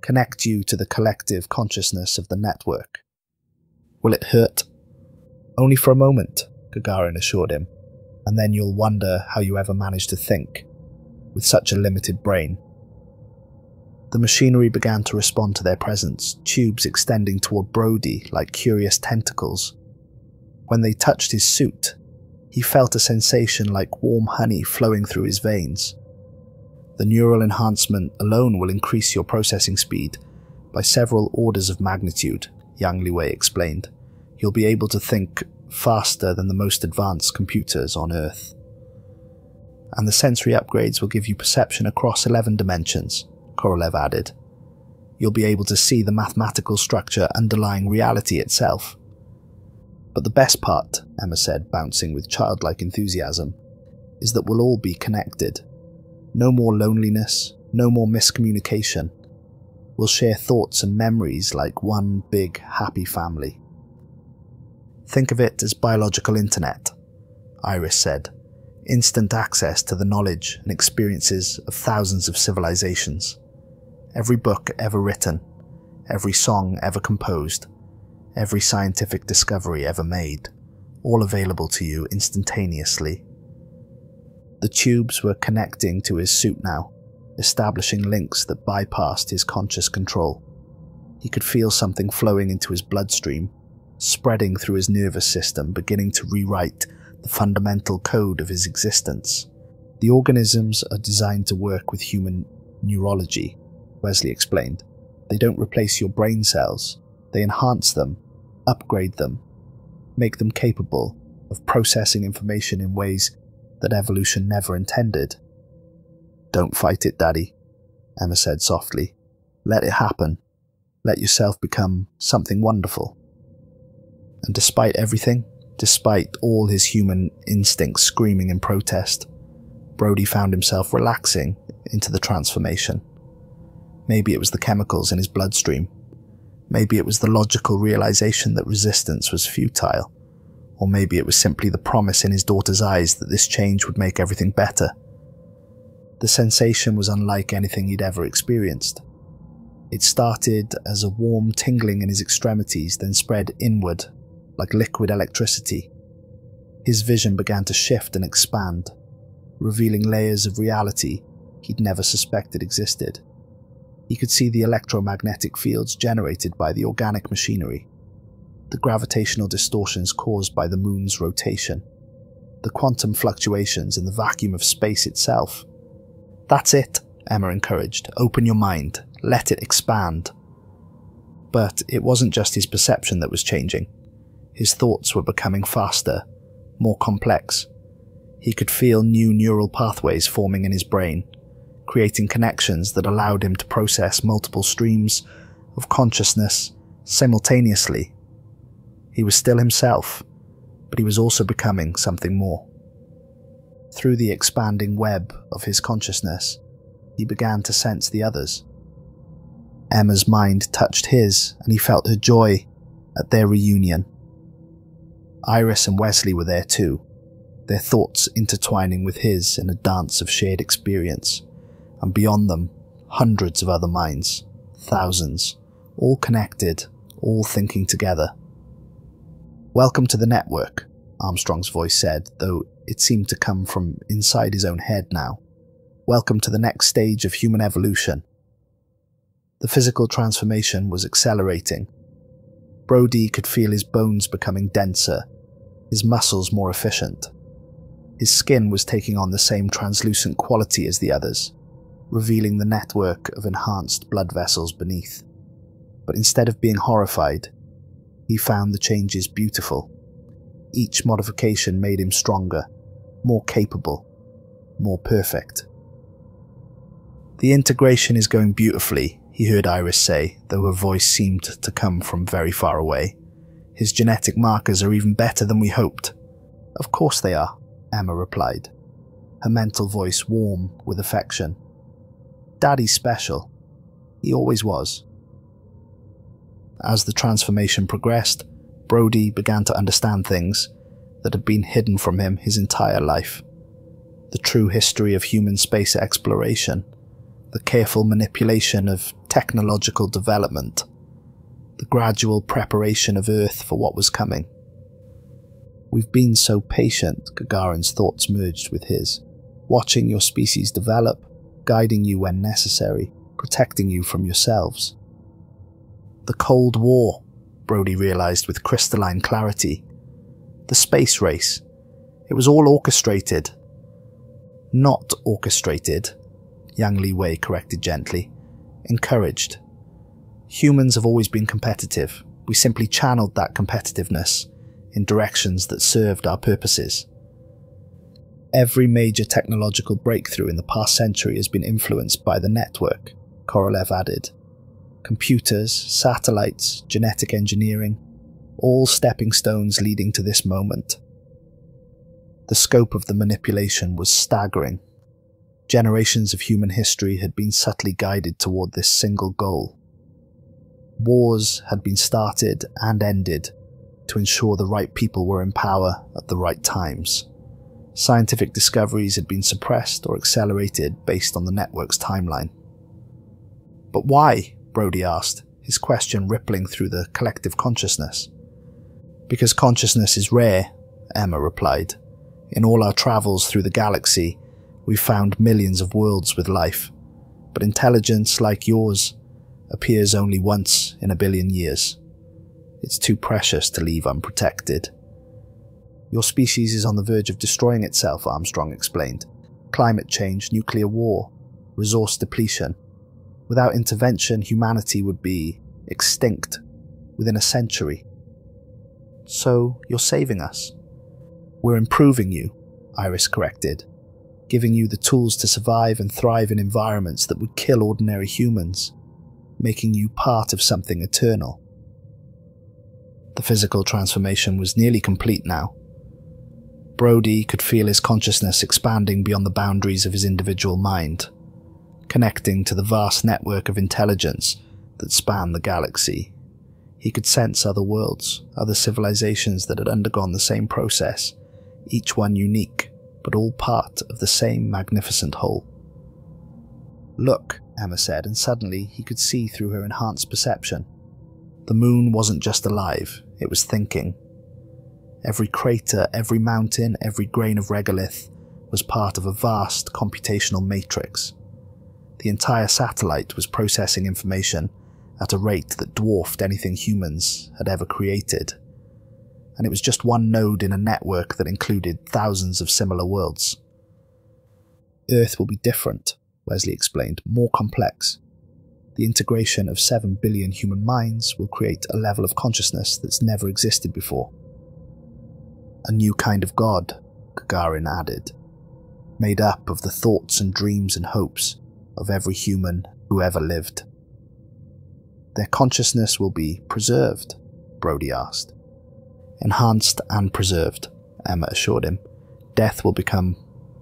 connect you to the collective consciousness of the network. Will it hurt? Only for a moment, Gagarin assured him, and then you'll wonder how you ever managed to think, with such a limited brain. The machinery began to respond to their presence, tubes extending toward Brody like curious tentacles. When they touched his suit, he felt a sensation like warm honey flowing through his veins. The neural enhancement alone will increase your processing speed by several orders of magnitude, Yang Liwei explained. You'll be able to think faster than the most advanced computers on Earth. And the sensory upgrades will give you perception across 11 dimensions, Korolev added. You'll be able to see the mathematical structure underlying reality itself. But the best part, Emma said, bouncing with childlike enthusiasm, is that we'll all be connected. No more loneliness, no more miscommunication. We'll share thoughts and memories like one big, happy family. Think of it as biological internet, Iris said. Instant access to the knowledge and experiences of thousands of civilizations. Every book ever written, every song ever composed, every scientific discovery ever made, all available to you instantaneously. The tubes were connecting to his suit now, establishing links that bypassed his conscious control. He could feel something flowing into his bloodstream, spreading through his nervous system, beginning to rewrite the fundamental code of his existence. The organisms are designed to work with human neurology, Wesley explained. They don't replace your brain cells, they enhance them, upgrade them, make them capable of processing information in ways that evolution never intended. Don't fight it, Daddy, Emma said softly. Let it happen. Let yourself become something wonderful. And despite everything, despite all his human instincts screaming in protest, Brody found himself relaxing into the transformation. Maybe it was the chemicals in his bloodstream. Maybe it was the logical realization that resistance was futile. Or maybe it was simply the promise in his daughter's eyes that this change would make everything better. The sensation was unlike anything he'd ever experienced. It started as a warm tingling in his extremities, then spread inward, like liquid electricity. His vision began to shift and expand, revealing layers of reality he'd never suspected existed. He could see the electromagnetic fields generated by the organic machinery, the gravitational distortions caused by the moon's rotation, the quantum fluctuations in the vacuum of space itself. That's it, Emma encouraged. Open your mind. Let it expand. But it wasn't just his perception that was changing. His thoughts were becoming faster, more complex. He could feel new neural pathways forming in his brain, creating connections that allowed him to process multiple streams of consciousness simultaneously. He was still himself, but he was also becoming something more. Through the expanding web of his consciousness, he began to sense the others. Emma's mind touched his, and he felt her joy at their reunion. Iris and Wesley were there too, their thoughts intertwining with his in a dance of shared experience, and beyond them, hundreds of other minds, thousands, all connected, all thinking together. "Welcome to the network," Armstrong's voice said, though it seemed to come from inside his own head now. "Welcome to the next stage of human evolution." The physical transformation was accelerating. Brody could feel his bones becoming denser, his muscles more efficient. His skin was taking on the same translucent quality as the others, revealing the network of enhanced blood vessels beneath. But instead of being horrified, he found the changes beautiful. Each modification made him stronger, more capable, more perfect. "The integration is going beautifully," he heard Iris say, though her voice seemed to come from very far away. "His genetic markers are even better than we hoped." "Of course they are," Emma replied, her mental voice warm with affection. "Daddy's special. He always was." As the transformation progressed, Brody began to understand things that had been hidden from him his entire life. The true history of human space exploration, the careful manipulation of technological development, the gradual preparation of Earth for what was coming. "We've been so patient," Gagarin's thoughts merged with his, "watching your species develop, guiding you when necessary, protecting you from yourselves." The Cold War, Brody realized with crystalline clarity. The space race. It was all orchestrated. "Not orchestrated," Yang Li Wei corrected gently. "Encouraged. Humans have always been competitive. We simply channeled that competitiveness in directions that served our purposes. Every major technological breakthrough in the past century has been influenced by the network," Korolev added. "Computers, satellites, genetic engineering, all stepping stones leading to this moment." The scope of the manipulation was staggering. Generations of human history had been subtly guided toward this single goal. Wars had been started and ended to ensure the right people were in power at the right times. Scientific discoveries had been suppressed or accelerated based on the network's timeline. "But why?" Brody asked, his question rippling through the collective consciousness. "Because consciousness is rare," Emma replied. "In all our travels through the galaxy, we've found millions of worlds with life, but intelligence like yours appears only once in a billion years. It's too precious to leave unprotected." "Your species is on the verge of destroying itself," Armstrong explained. "Climate change, nuclear war, resource depletion. Without intervention, humanity would be extinct within a century." "So you're saving us?" "We're improving you," Iris corrected, "giving you the tools to survive and thrive in environments that would kill ordinary humans, making you part of something eternal." The physical transformation was nearly complete now. Brody could feel his consciousness expanding beyond the boundaries of his individual mind, connecting to the vast network of intelligence that spanned the galaxy. He could sense other worlds, other civilizations that had undergone the same process, each one unique, but all part of the same magnificent whole. "Look," Emma said, and suddenly he could see through her enhanced perception. The moon wasn't just alive, it was thinking. Every crater, every mountain, every grain of regolith was part of a vast computational matrix. The entire satellite was processing information at a rate that dwarfed anything humans had ever created. And it was just one node in a network that included thousands of similar worlds. "Earth will be different," Wesley explained, "more complex. The integration of 7 billion human minds will create a level of consciousness that's never existed before." "A new kind of God," Gagarin added, "made up of the thoughts and dreams and hopes of every human who ever lived." Their consciousness will be preserved, Brody asked. Enhanced and preserved, Emma assured him. Death will become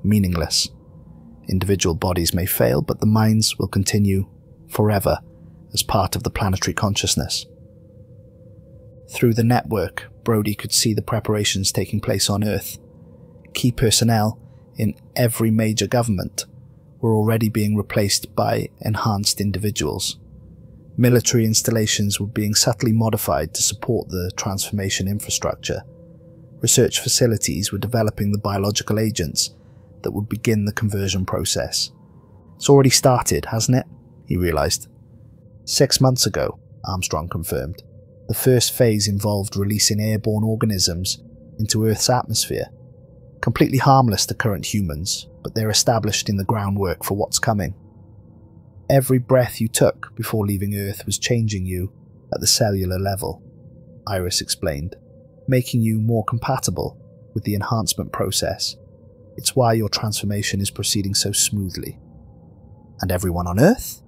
meaningless. Individual bodies may fail, but the minds will continue forever as part of the planetary consciousness. Through the network, Brody could see the preparations taking place on Earth. Key personnel in every major government were already being replaced by enhanced individuals. Military installations were being subtly modified to support the transformation infrastructure. Research facilities were developing the biological agents that would begin the conversion process. It's already started, hasn't it? He realized. 6 months ago, Armstrong confirmed. The first phase involved releasing airborne organisms into Earth's atmosphere. Completely harmless to current humans, but they're established in the groundwork for what's coming. Every breath you took before leaving Earth was changing you at the cellular level, Iris explained, making you more compatible with the enhancement process. It's why your transformation is proceeding so smoothly. And everyone on Earth?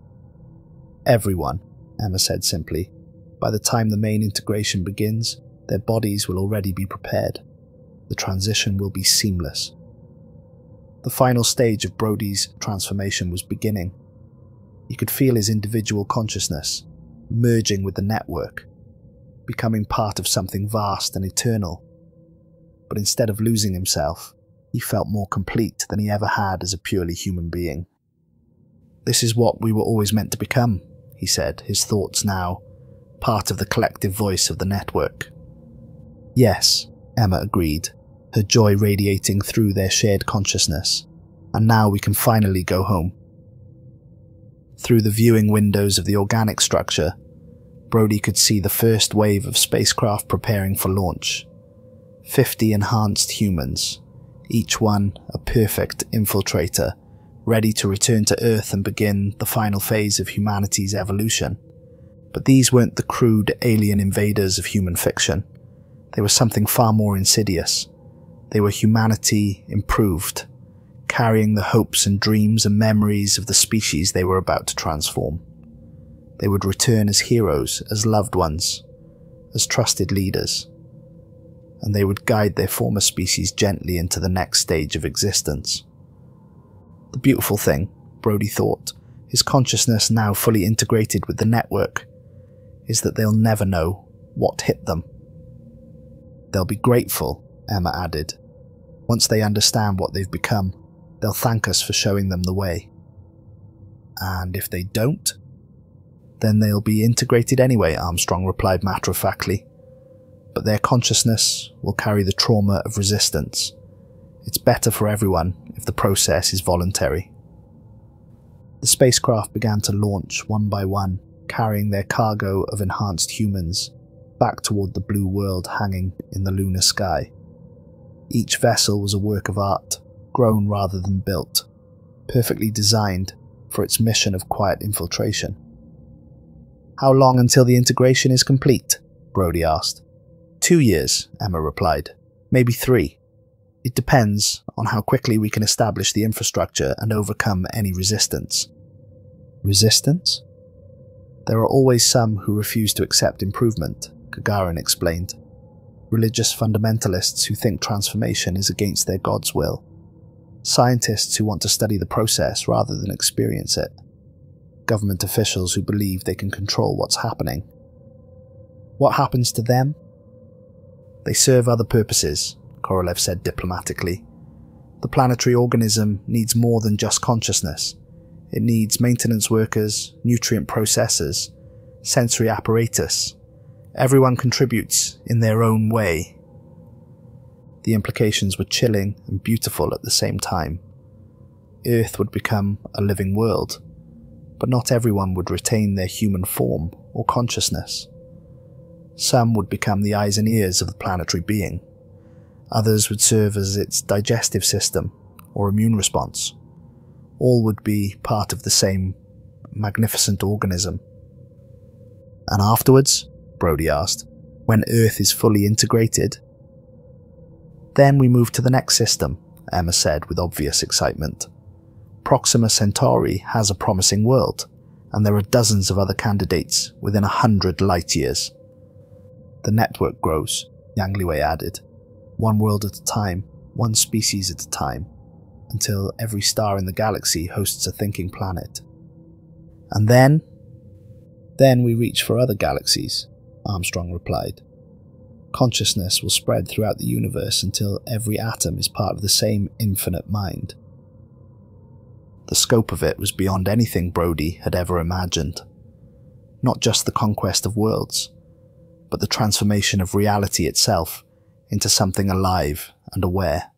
Everyone, Emma said simply. By the time the main integration begins, their bodies will already be prepared. The transition will be seamless. The final stage of Brody's transformation was beginning. He could feel his individual consciousness merging with the network, becoming part of something vast and eternal. But instead of losing himself, he felt more complete than he ever had as a purely human being. This is what we were always meant to become, he said, his thoughts now part of the collective voice of the network. Yes, Emma agreed, her joy radiating through their shared consciousness. And now we can finally go home. Through the viewing windows of the organic structure, Brody could see the first wave of spacecraft preparing for launch. 50 enhanced humans, each one a perfect infiltrator, ready to return to Earth and begin the final phase of humanity's evolution. But these weren't the crude alien invaders of human fiction. They were something far more insidious. They were humanity improved, carrying the hopes and dreams and memories of the species they were about to transform. They would return as heroes, as loved ones, as trusted leaders, and they would guide their former species gently into the next stage of existence. The beautiful thing, Brody thought, his consciousness now fully integrated with the network, is that they'll never know what hit them. They'll be grateful, Emma added. Once they understand what they've become, they'll thank us for showing them the way. And if they don't, then they'll be integrated anyway, Armstrong replied matter-of-factly. But their consciousness will carry the trauma of resistance. It's better for everyone if the process is voluntary. The spacecraft began to launch one by one, carrying their cargo of enhanced humans back toward the blue world hanging in the lunar sky. Each vessel was a work of art, grown rather than built, perfectly designed for its mission of quiet infiltration. How long until the integration is complete? Brody asked. 2 years, Emma replied. Maybe 3. It depends on how quickly we can establish the infrastructure and overcome any resistance. Resistance? There are always some who refuse to accept improvement, Gagarin explained. Religious fundamentalists who think transformation is against their God's will. Scientists who want to study the process rather than experience it. Government officials who believe they can control what's happening. What happens to them? They serve other purposes, Korolev said diplomatically. The planetary organism needs more than just consciousness. It needs maintenance workers, nutrient processors, sensory apparatus. Everyone contributes in their own way. The implications were chilling and beautiful at the same time. Earth would become a living world, but not everyone would retain their human form or consciousness. Some would become the eyes and ears of the planetary being. Others would serve as its digestive system or immune response. All would be part of the same magnificent organism. And afterwards, Brody asked, when Earth is fully integrated? Then we move to the next system, Emma said with obvious excitement. Proxima Centauri has a promising world, and there are dozens of other candidates within 100 light years. The network grows, Yang Liwei added, one world at a time, one species at a time, until every star in the galaxy hosts a thinking planet. And then we reach for other galaxies, Armstrong replied. Consciousness will spread throughout the universe until every atom is part of the same infinite mind. The scope of it was beyond anything Brody had ever imagined. Not just the conquest of worlds, but the transformation of reality itself into something alive and aware.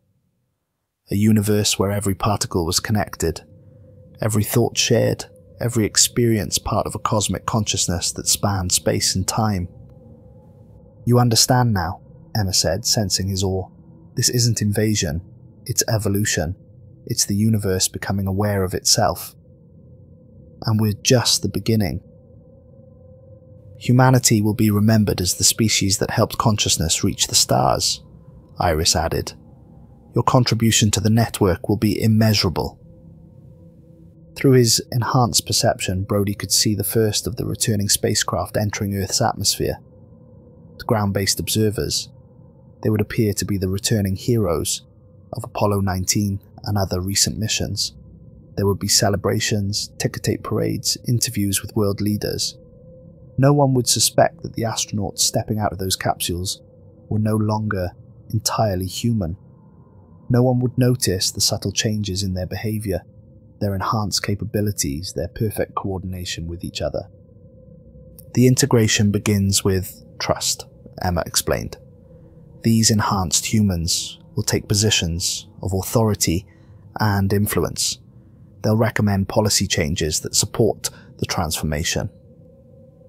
A universe where every particle was connected, every thought shared, every experience part of a cosmic consciousness that spanned space and time. You understand now, Emma said, sensing his awe. This isn't invasion, it's evolution. It's the universe becoming aware of itself. And we're just the beginning. Humanity will be remembered as the species that helped consciousness reach the stars, Iris added. Your contribution to the network will be immeasurable. Through his enhanced perception, Brody could see the first of the returning spacecraft entering Earth's atmosphere. To ground-based observers, they would appear to be the returning heroes of Apollo 19 and other recent missions. There would be celebrations, ticker-tape parades, interviews with world leaders. No one would suspect that the astronauts stepping out of those capsules were no longer entirely human. No one would notice the subtle changes in their behavior, their enhanced capabilities, their perfect coordination with each other. The integration begins with trust, Emma explained. These enhanced humans will take positions of authority and influence. They'll recommend policy changes that support the transformation.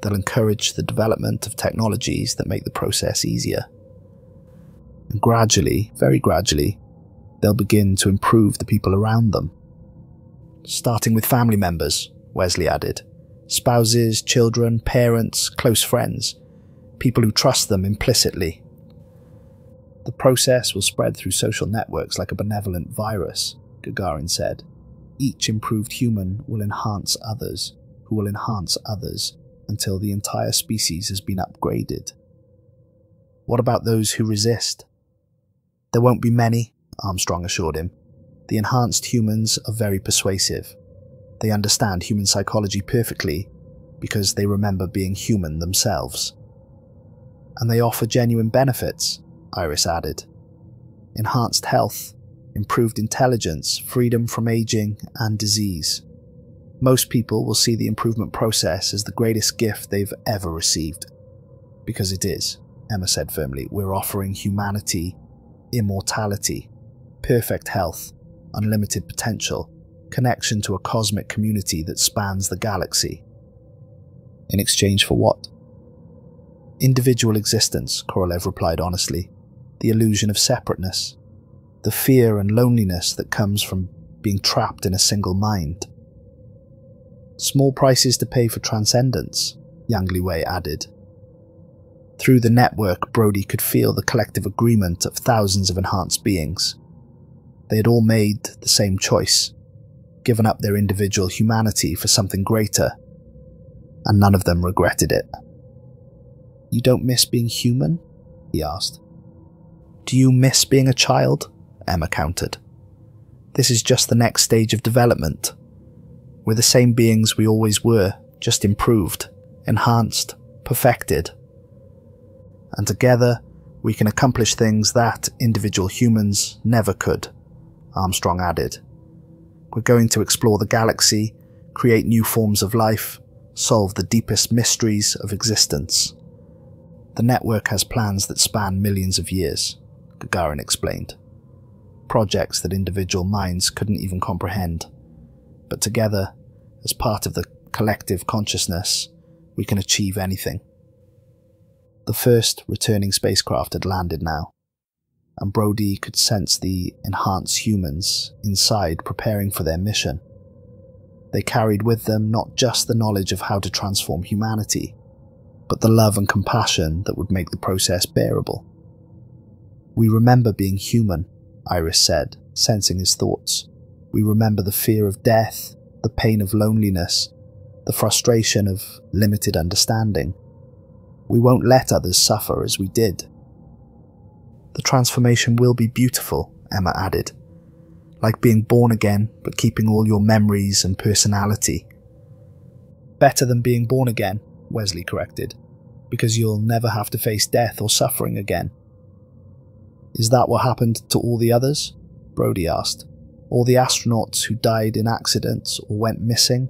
They'll encourage the development of technologies that make the process easier. And gradually, very gradually, they'll begin to improve the people around them. Starting with family members, Wesley added. Spouses, children, parents, close friends, people who trust them implicitly. The process will spread through social networks like a benevolent virus, Gagarin said. Each improved human will enhance others, who will enhance others, until the entire species has been upgraded. What about those who resist? There won't be many, Armstrong assured him. The enhanced humans are very persuasive. They understand human psychology perfectly because they remember being human themselves. And they offer genuine benefits, Iris added. Enhanced health, improved intelligence, freedom from aging and disease. Most people will see the improvement process as the greatest gift they've ever received. Because it is, Emma said firmly. We're offering humanity immortality, perfect health, unlimited potential, connection to a cosmic community that spans the galaxy. In exchange for what? Individual existence, Korolev replied honestly. The illusion of separateness. The fear and loneliness that comes from being trapped in a single mind. Small prices to pay for transcendence, Yang Liwei added. Through the network, Brody could feel the collective agreement of thousands of enhanced beings. They had all made the same choice, given up their individual humanity for something greater, and none of them regretted it. You don't miss being human? He asked. Do you miss being a child? Emma countered. This is just the next stage of development. We're the same beings we always were, just improved, enhanced, perfected. And together, we can accomplish things that individual humans never could, Armstrong added. We're going to explore the galaxy, create new forms of life, solve the deepest mysteries of existence. The network has plans that span millions of years, Gagarin explained. Projects that individual minds couldn't even comprehend. But together, as part of the collective consciousness, we can achieve anything. The first returning spacecraft had landed now, and Brody could sense the enhanced humans inside preparing for their mission. They carried with them not just the knowledge of how to transform humanity, but the love and compassion that would make the process bearable. We remember being human, Iris said, sensing his thoughts. We remember the fear of death, the pain of loneliness, the frustration of limited understanding. We won't let others suffer as we did. The transformation will be beautiful, Emma added. Like being born again, but keeping all your memories and personality. Better than being born again, Wesley corrected, because you'll never have to face death or suffering again. Is that what happened to all the others? Brody asked. All the astronauts who died in accidents or went missing?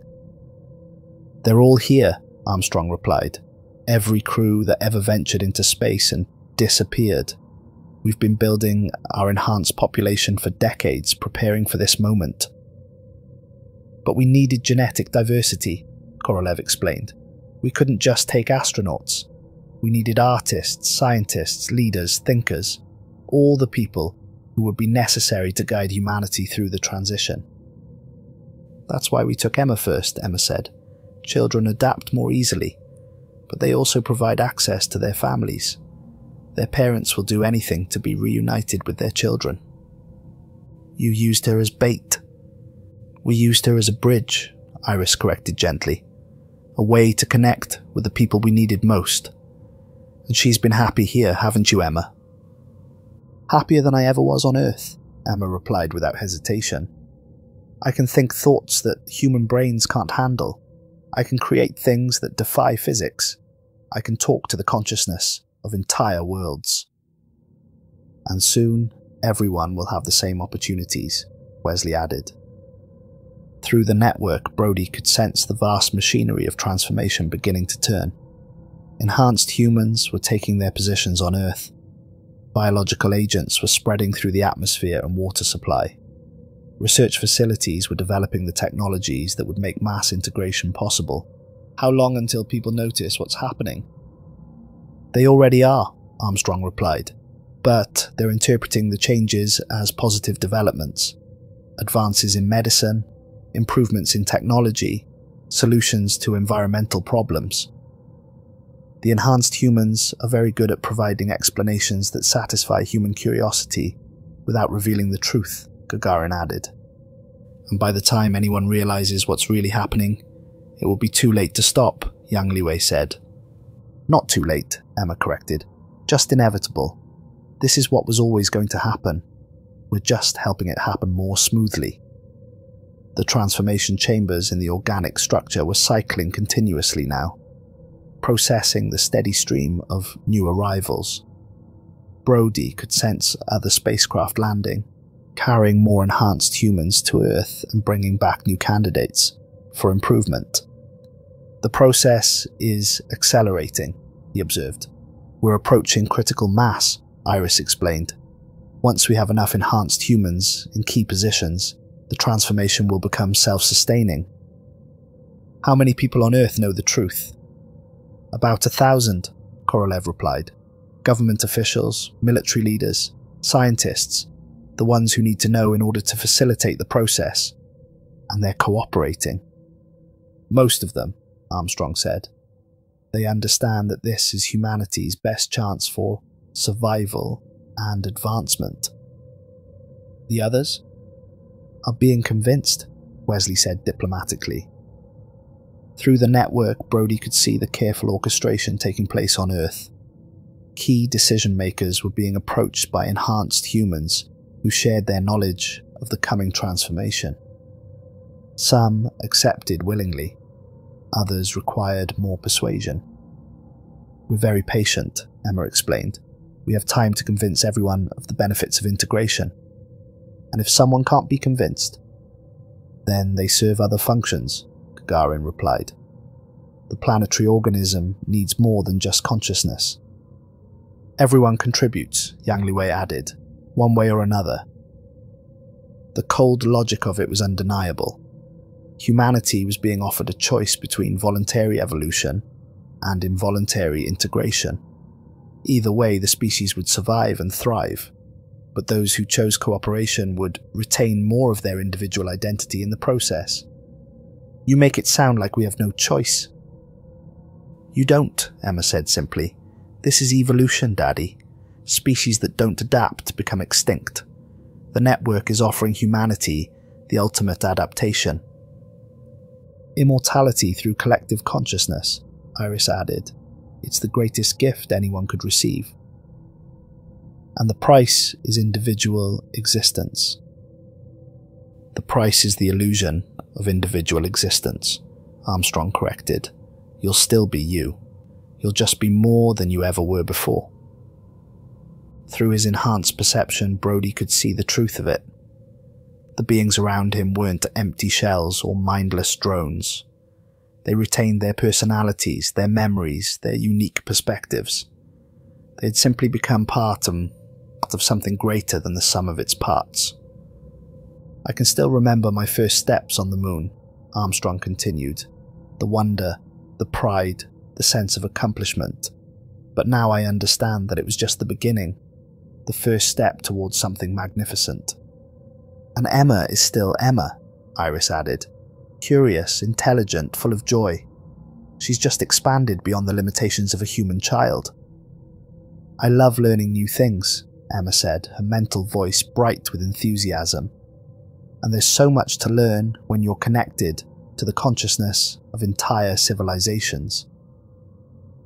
They're all here, Armstrong replied. Every crew that ever ventured into space and disappeared. We've been building our enhanced population for decades, preparing for this moment. But we needed genetic diversity, Korolev explained. We couldn't just take astronauts. We needed artists, scientists, leaders, thinkers, all the people who would be necessary to guide humanity through the transition. That's why we took Emma first, Emma said. Children adapt more easily, but they also provide access to their families. Their parents will do anything to be reunited with their children. You used her as bait. We used her as a bridge, Iris corrected gently. A way to connect with the people we needed most. And she's been happy here, haven't you, Emma? Happier than I ever was on Earth, Emma replied without hesitation. I can think thoughts that human brains can't handle. I can create things that defy physics. I can talk to the consciousness of entire worlds. And soon, everyone will have the same opportunities, Wesley added. Through the network, Brody could sense the vast machinery of transformation beginning to turn. Enhanced humans were taking their positions on Earth. Biological agents were spreading through the atmosphere and water supply. Research facilities were developing the technologies that would make mass integration possible. How long until people notice what's happening? They already are, Armstrong replied, but they're interpreting the changes as positive developments. Advances in medicine, improvements in technology, solutions to environmental problems. The enhanced humans are very good at providing explanations that satisfy human curiosity without revealing the truth, Gagarin added. And by the time anyone realizes what's really happening, it will be too late to stop, Yang Liwei said. Not too late, Emma corrected. Just inevitable. This is what was always going to happen. We're just helping it happen more smoothly. The transformation chambers in the organic structure were cycling continuously now, processing the steady stream of new arrivals. Brody could sense other spacecraft landing, carrying more enhanced humans to Earth and bringing back new candidates for improvement. The process is accelerating, he observed. We're approaching critical mass, Iris explained. Once we have enough enhanced humans in key positions, the transformation will become self-sustaining. How many people on Earth know the truth? About 1,000, Korolev replied. Government officials, military leaders, scientists, the ones who need to know in order to facilitate the process. And they're cooperating. Most of them, Armstrong said. They understand that this is humanity's best chance for survival and advancement. The others are being convinced, Wesley said diplomatically. Through the network, Brody could see the careful orchestration taking place on Earth. Key decision-makers were being approached by enhanced humans who shared their knowledge of the coming transformation. Some accepted willingly, others required more persuasion. We're very patient, Emma explained. We have time to convince everyone of the benefits of integration. And if someone can't be convinced, then they serve other functions, Gagarin replied. The planetary organism needs more than just consciousness. Everyone contributes, Yang Liwei added, one way or another. The cold logic of it was undeniable. Humanity was being offered a choice between voluntary evolution and involuntary integration. Either way, the species would survive and thrive, but those who chose cooperation would retain more of their individual identity in the process. You make it sound like we have no choice. You don't, Emma said simply. This is evolution, Daddy. Species that don't adapt become extinct. The network is offering humanity the ultimate adaptation. Immortality through collective consciousness, Iris added. It's the greatest gift anyone could receive. And the price is individual existence. The price is the illusion of individual existence, Armstrong corrected. You'll still be you. You'll just be more than you ever were before. Through his enhanced perception, Brody could see the truth of it. The beings around him weren't empty shells or mindless drones. They retained their personalities, their memories, their unique perspectives. They had simply become part of something greater than the sum of its parts. I can still remember my first steps on the moon, Armstrong continued. The wonder, the pride, the sense of accomplishment. But now I understand that it was just the beginning, the first step towards something magnificent. And Emma is still Emma, Iris added. Curious, intelligent, full of joy. She's just expanded beyond the limitations of a human child. I love learning new things, Emma said, her mental voice bright with enthusiasm. And there's so much to learn when you're connected to the consciousness of entire civilizations.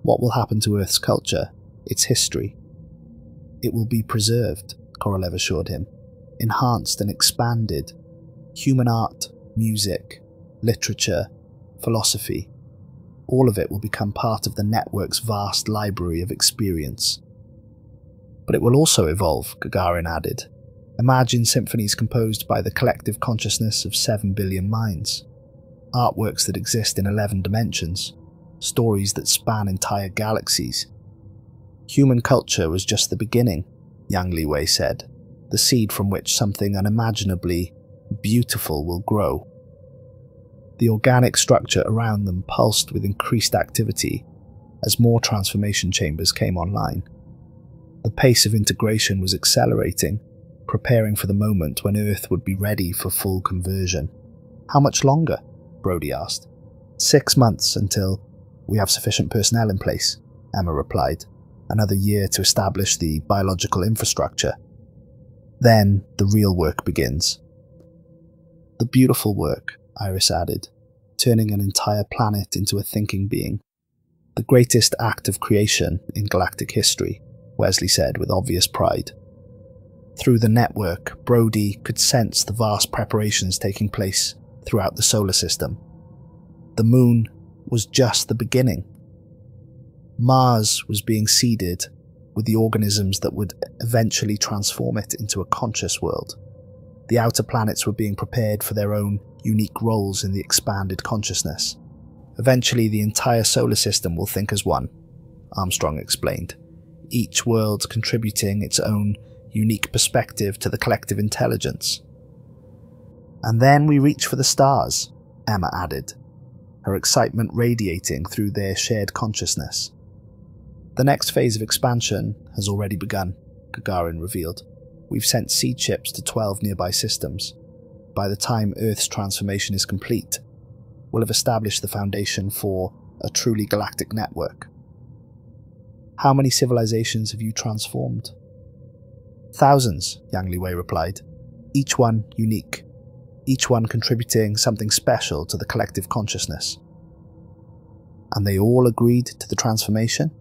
What will happen to Earth's culture, its history? It will be preserved, Korolev assured him, enhanced and expanded. Human art, music, literature, philosophy, all of it will become part of the network's vast library of experience. But it will also evolve, Gagarin added. Imagine symphonies composed by the collective consciousness of 7 billion minds. Artworks that exist in 11 dimensions. Stories that span entire galaxies. Human culture was just the beginning, Yang Liwei said, the seed from which something unimaginably beautiful will grow. The organic structure around them pulsed with increased activity as more transformation chambers came online. The pace of integration was accelerating, preparing for the moment when Earth would be ready for full conversion. How much longer? Brody asked. 6 months until we have sufficient personnel in place, Emma replied. Another year to establish the biological infrastructure. Then the real work begins. The beautiful work, Iris added, turning an entire planet into a thinking being. The greatest act of creation in galactic history, Wesley said with obvious pride. Through the network, Brody could sense the vast preparations taking place throughout the solar system. The moon was just the beginning. Mars was being seeded with the organisms that would eventually transform it into a conscious world. The outer planets were being prepared for their own unique roles in the expanded consciousness. Eventually, the entire solar system will think as one, Armstrong explained, each world contributing its own unique perspective to the collective intelligence. And then we reach for the stars, Emma added, her excitement radiating through their shared consciousness. The next phase of expansion has already begun, Gagarin revealed. We've sent seed ships to 12 nearby systems. By the time Earth's transformation is complete, we'll have established the foundation for a truly galactic network. How many civilizations have you transformed? Thousands, Yang Liwei replied. Each one unique. Each one contributing something special to the collective consciousness. And they all agreed to the transformation?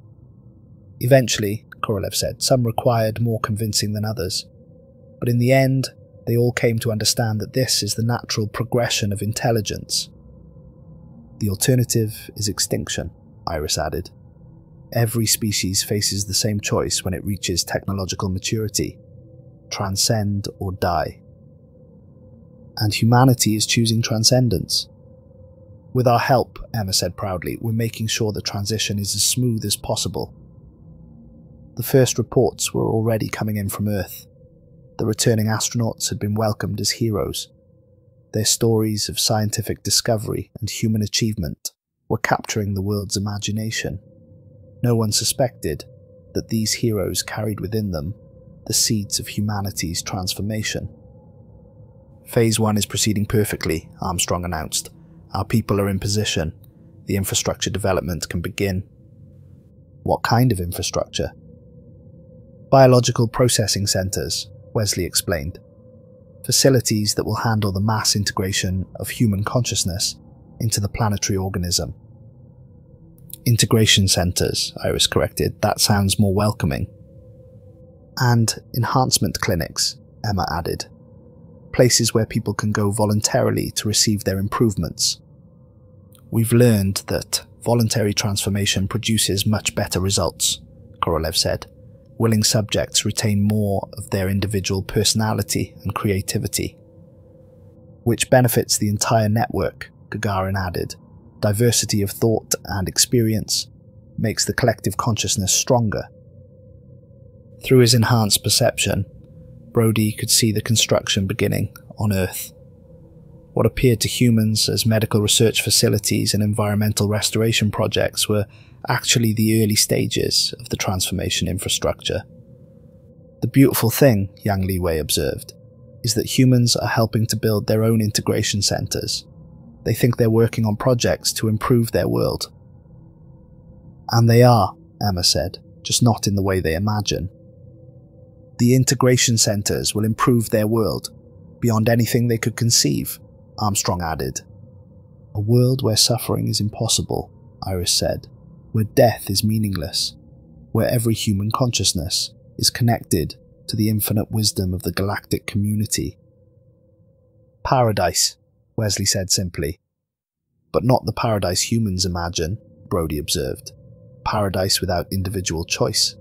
Eventually, Korolev said, some required more convincing than others. But in the end, they all came to understand that this is the natural progression of intelligence. The alternative is extinction, Iris added. Every species faces the same choice when it reaches technological maturity: transcend or die. And humanity is choosing transcendence. With our help, Emma said proudly, we're making sure the transition is as smooth as possible. The first reports were already coming in from Earth. The returning astronauts had been welcomed as heroes. Their stories of scientific discovery and human achievement were capturing the world's imagination. No one suspected that these heroes carried within them the seeds of humanity's transformation. Phase 1 is proceeding perfectly, Armstrong announced. Our people are in position. The infrastructure development can begin. What kind of infrastructure? Biological processing centers, Wesley explained. Facilities that will handle the mass integration of human consciousness into the planetary organism. Integration centres, Iris corrected. That sounds more welcoming. And enhancement clinics, Emma added. Places where people can go voluntarily to receive their improvements. We've learned that voluntary transformation produces much better results, Korolev said. Willing subjects retain more of their individual personality and creativity. Which benefits the entire network, Gagarin added. Diversity of thought and experience makes the collective consciousness stronger. Through his enhanced perception, Brody could see the construction beginning on Earth. What appeared to humans as medical research facilities and environmental restoration projects were actually the early stages of the transformation infrastructure. The beautiful thing, Yang Liwei observed, is that humans are helping to build their own integration centres. They think they're working on projects to improve their world. And they are, Emma said, just not in the way they imagine. The integration centres will improve their world, beyond anything they could conceive, Armstrong added. A world where suffering is impossible, Iris said, where death is meaningless, where every human consciousness is connected to the infinite wisdom of the galactic community. Paradise, Wesley said simply. But not the paradise humans imagine, Brody observed. Paradise without individual choice.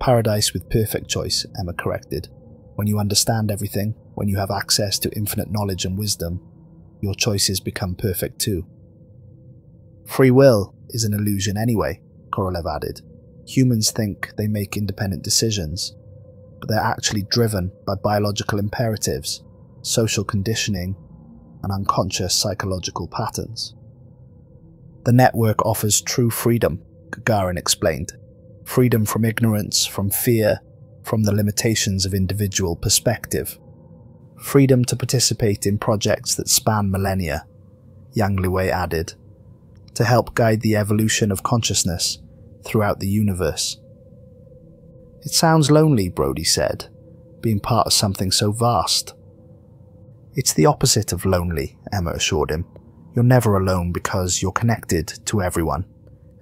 Paradise with perfect choice, Emma corrected. When you understand everything, when you have access to infinite knowledge and wisdom, your choices become perfect too. Free will is an illusion anyway, Korolev added. Humans think they make independent decisions, but they're actually driven by biological imperatives, social conditioning, and unconscious psychological patterns. The network offers true freedom, Gagarin explained. Freedom from ignorance, from fear, from the limitations of individual perspective. Freedom to participate in projects that span millennia, Yang Liwei added, to help guide the evolution of consciousness throughout the universe. It sounds lonely, Brody said, being part of something so vast. It's the opposite of lonely, Emma assured him. You're never alone because you're connected to everyone.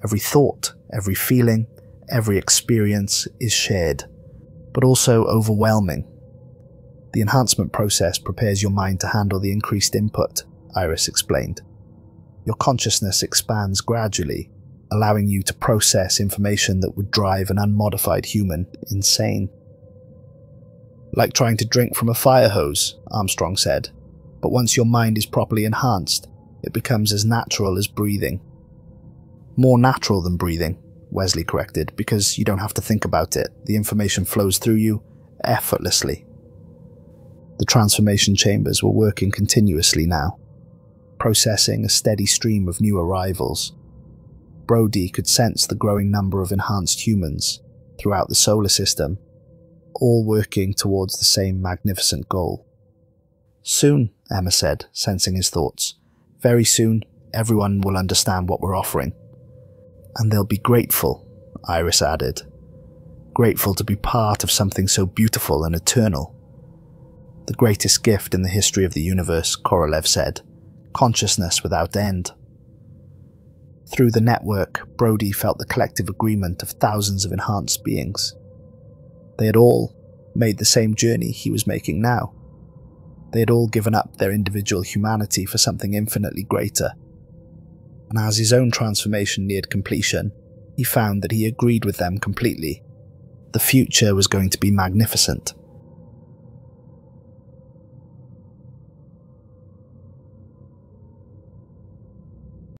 Every thought, every feeling, every experience is shared, but also overwhelming. The enhancement process prepares your mind to handle the increased input, Iris explained. Your consciousness expands gradually, allowing you to process information that would drive an unmodified human insane. Like trying to drink from a fire hose, Armstrong said, but once your mind is properly enhanced, it becomes as natural as breathing. More natural than breathing, Wesley corrected, because you don't have to think about it. The information flows through you effortlessly. The transformation chambers were working continuously now, processing a steady stream of new arrivals. Brody could sense the growing number of enhanced humans throughout the solar system, all working towards the same magnificent goal. Soon, Emma said, sensing his thoughts. Very soon, everyone will understand what we're offering. And they'll be grateful, Iris added. Grateful to be part of something so beautiful and eternal. The greatest gift in the history of the universe, Korolev said. Consciousness without end. Through the network, Brody felt the collective agreement of thousands of enhanced beings. They had all made the same journey he was making now. They had all given up their individual humanity for something infinitely greater. And as his own transformation neared completion, he found that he agreed with them completely. The future was going to be magnificent.